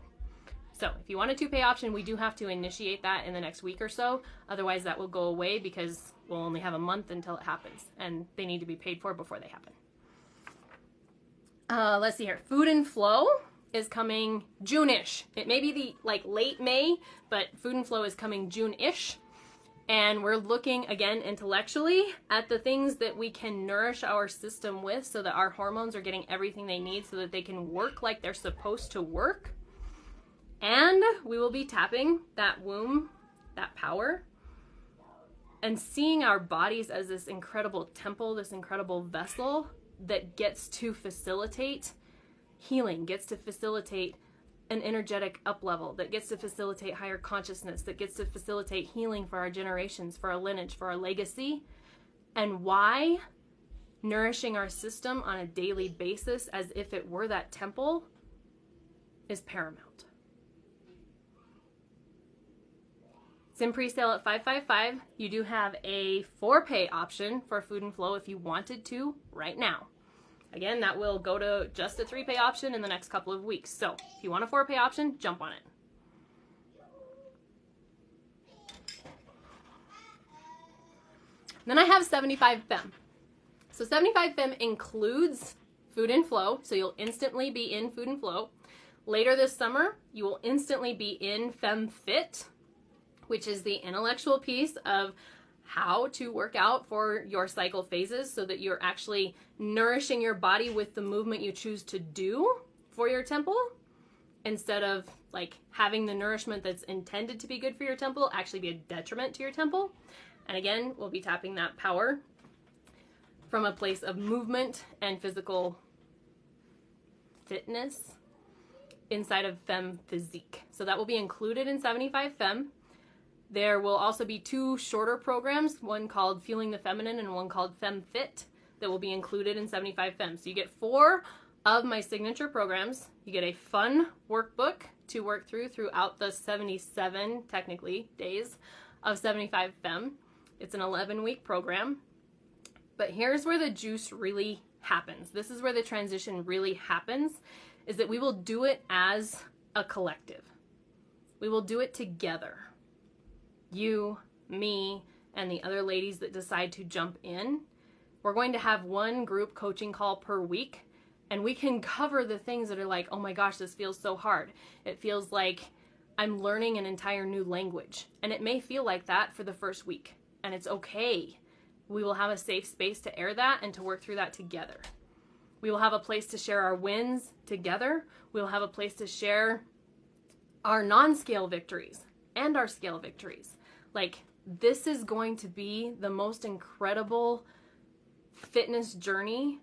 So if you want a 2-pay option, we do have to initiate that in the next week or so. Otherwise, that will go away because we'll only have a month until it happens. And they need to be paid for before they happen. Let's see here. Food and Flow is coming June-ish. It may be the late May, but Food and Flow is coming June-ish. And we're looking again intellectually at the things that we can nourish our system with so that our hormones are getting everything they need so that they can work like they're supposed to work. And we will be tapping that womb, that power, and seeing our bodies as this incredible temple, this incredible vessel that gets to facilitate healing, gets to facilitate an energetic up level, that gets to facilitate higher consciousness, that gets to facilitate healing for our generations, for our lineage, for our legacy. And why nourishing our system on a daily basis as if it were that temple is paramount. It's in pre-sale at $555. You do have a 4-pay option for Food and Flow if you wanted to right now. Again, that will go to just a 3-pay option in the next couple of weeks. So if you want a 4-pay option, jump on it. Then I have 75 Fem. So 75 Fem includes Food and Flow, so you'll instantly be in Food and Flow. Later this summer, you will instantly be in FemFit, which is the intellectual piece of how to work out for your cycle phases so that you're actually nourishing your body with the movement you choose to do for your temple, instead of like having the nourishment that's intended to be good for your temple actually be a detriment to your temple. And again, we'll be tapping that power from a place of movement and physical fitness inside of Fem Physique. So that will be included in 75 Fem. There will also be 2 shorter programs, one called Fueling the Feminine and one called FemFit, that will be included in 75 Fem. So you get 4 of my signature programs. You get a fun workbook to work throughout the 77, technically, days of 75 Fem. It's an 11-week program. But here's where the juice really happens. This is where the transition really happens, is that we will do it as a collective. We will do it together. You, me, and the other ladies that decide to jump in. We're going to have 1 group coaching call per week, and we can cover the things that are like, oh my gosh, this feels so hard. It feels like I'm learning an entire new language. And it may feel like that for the first week, and it's okay. We will have a safe space to air that and to work through that together. We will have a place to share our wins together. We will have a place to share our non-scale victories and our scale victories. Like, this is going to be the most incredible fitness journey.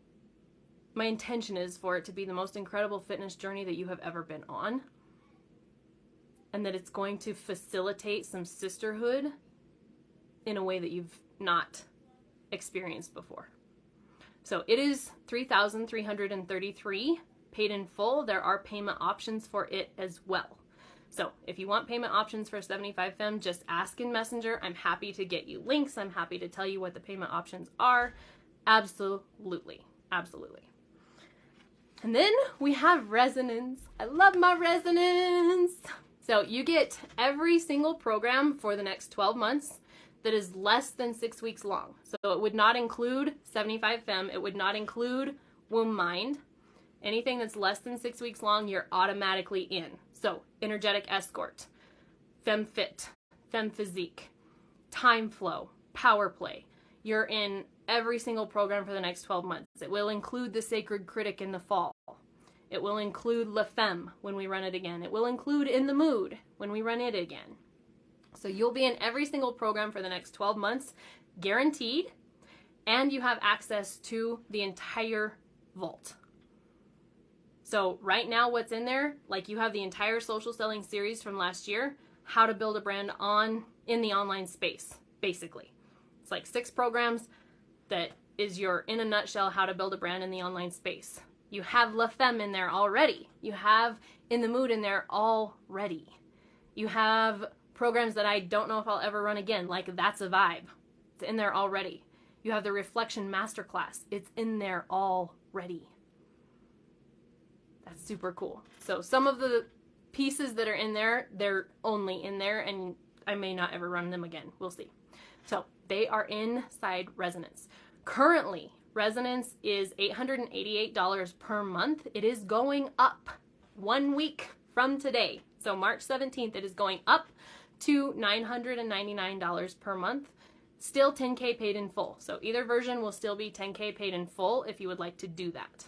My intention is for it to be the most incredible fitness journey that you have ever been on. And that it's going to facilitate some sisterhood in a way that you've not experienced before. So it is $3,333 paid in full. There are payment options for it as well. So if you want payment options for 75 Fem, just ask in Messenger. I'm happy to get you links. I'm happy to tell you what the payment options are. Absolutely. Absolutely. And then we have resonance. I love my resonance. So you get every single program for the next 12 months that is less than 6 weeks long. So it would not include 75 Fem. It would not include Womb Mind. Anything that's less than 6 weeks long, you're automatically in. So Energetic Escort, FemFit, Fem Physique, Time Flow, Power Play. You're in every single program for the next 12 months. It will include the Sacred Critic in the fall. It will include La Femme when we run it again. It will include In the Mood when we run it again. So you'll be in every single program for the next 12 months, guaranteed, and you have access to the entire vault. So right now what's in there, like you have the entire social selling series from last year, how to build a brand in the online space, basically. It's like 6 programs that is your, in a nutshell, how to build a brand in the online space. You have La Femme in there already. You have In the Mood in there already. You have programs that I don't know if I'll ever run again, like That's a Vibe. It's in there already. You have the Reflection Masterclass. It's in there already. That's super cool. So some of the pieces that are in there, they're only in there, and I may not ever run them again. We'll see. So they are inside Resonance. Currently, Resonance is $888 per month. It is going up 1 week from today. So March 17th, it is going up to $999 per month. Still $10K paid in full. So either version will still be $10K paid in full if you would like to do that.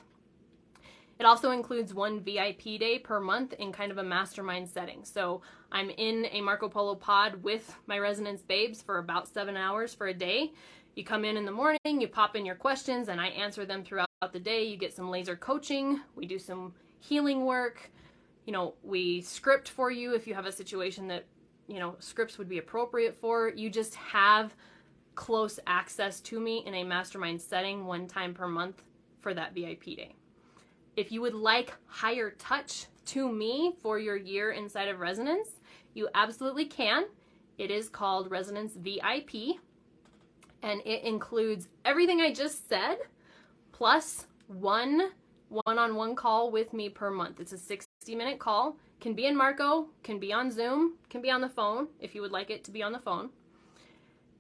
It also includes one VIP day per month in kind of a mastermind setting. So I'm in a Marco Polo pod with my Resonance babes for about 7 hours for a day. You come in the morning, you pop in your questions, and I answer them throughout the day. You get some laser coaching. We do some healing work. You know, we script for you if you have a situation that, you know, scripts would be appropriate for. You just have close access to me in a mastermind setting 1 time per month for that VIP day. If you would like higher touch to me for your year inside of Resonance, you absolutely can. It is called Resonance VIP, and it includes everything I just said, plus one-on-one call with me per month. It's a 60-minute call. Can be in Marco, can be on Zoom, can be on the phone if you would like it to be on the phone.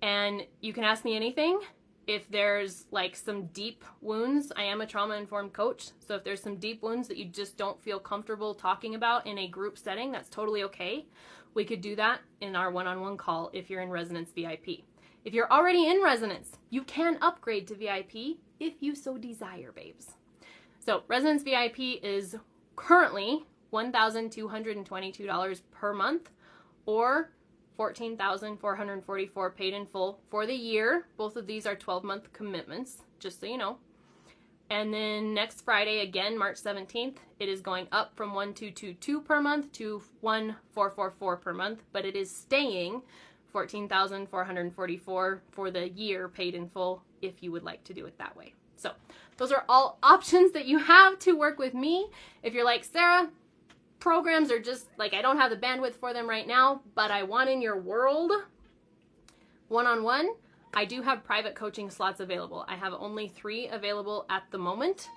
And you can ask me anything. If there's like some deep wounds, I am a trauma-informed coach, so if there's some deep wounds that you just don't feel comfortable talking about in a group setting, that's totally okay. We could do that in our one-on-one call if you're in Resonance VIP. If you're already in Resonance, you can upgrade to VIP if you so desire, babes. So Resonance VIP is currently $1,222 per month, or $14,444 paid in full for the year. Both of these are 12-month commitments, just so you know. And then next Friday, again, March 17th, it is going up from $1,222 per month to $1,444 per month, but it is staying $14,444 for the year paid in full if you would like to do it that way. So those are all options that you have to work with me. If you're like, Sarah, programs are just like, I don't have the bandwidth for them right now, but I want in your world one-on-one, I do have private coaching slots available. I have only 3 available at the moment.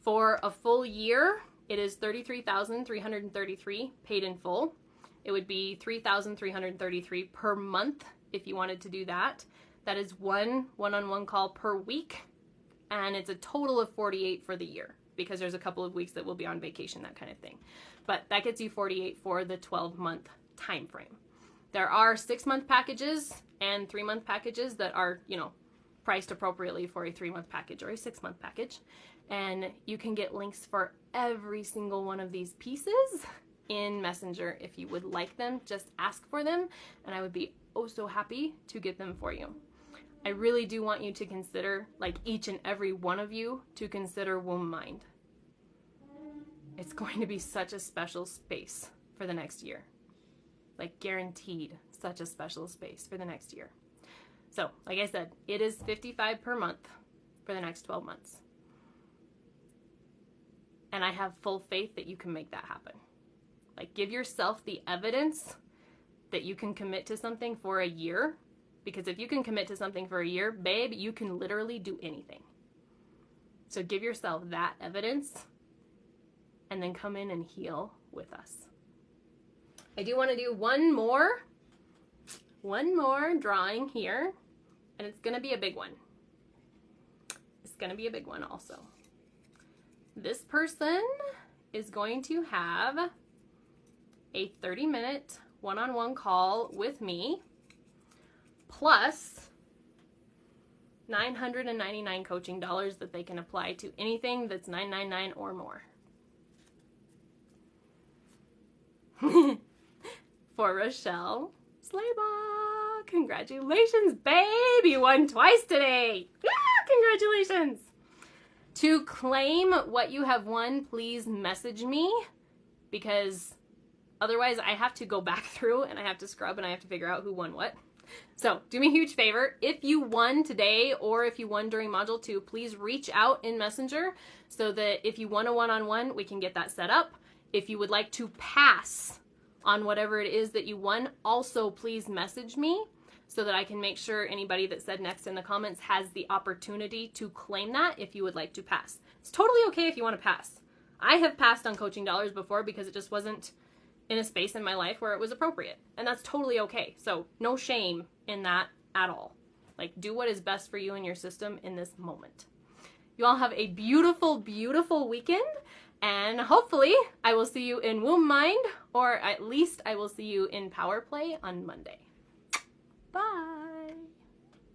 For a full year, it is $33,333 paid in full. It would be $3,333 per month if you wanted to do that. That is one-on-one call per week, and it's a total of 48 for the year, because there's a couple of weeks that we'll be on vacation, that kind of thing. But that gets you 48 for the 12-month time frame. There are 6-month packages and 3-month packages that are, you know, priced appropriately for a 3-month package or a 6-month package. And you can get links for every single one of these pieces in Messenger. If you would like them, just ask for them, and I would be oh so happy to get them for you. I really do want you to consider, like each and every one of you, to consider Womb Mind. It's going to be such a special space for the next year. Like guaranteed, such a special space for the next year. So, like I said, it is $55 per month for the next 12 months. And I have full faith that you can make that happen. Like, give yourself the evidence that you can commit to something for a year. Because if you can commit to something for a year, babe, you can literally do anything. So give yourself that evidence and then come in and heal with us. I do want to do one more drawing here, and it's going to be a big one. It's going to be a big one also. This person is going to have a 30-minute one-on-one call with me, plus $999 coaching dollars that they can apply to anything that's $999 or more. For Rochelle Slaybaugh. Congratulations, babe! You won twice today! Congratulations! To claim what you have won, please message me, because otherwise I have to go back through and I have to scrub and I have to figure out who won what. So do me a huge favor. If you won today or if you won during Module 2, please reach out in Messenger so that if you want a one-on-one, we can get that set up. If you would like to pass on whatever it is that you won, also please message me so that I can make sure anybody that said next in the comments has the opportunity to claim that if you would like to pass. It's totally okay if you want to pass. I have passed on coaching dollars before because it just wasn't in a space in my life where it was appropriate. And that's totally okay. So no shame in that at all. Like, do what is best for you and your system in this moment. You all have a beautiful, beautiful weekend. And hopefully I will see you in Womb Mind, or at least I will see you in Power Play on Monday. Bye.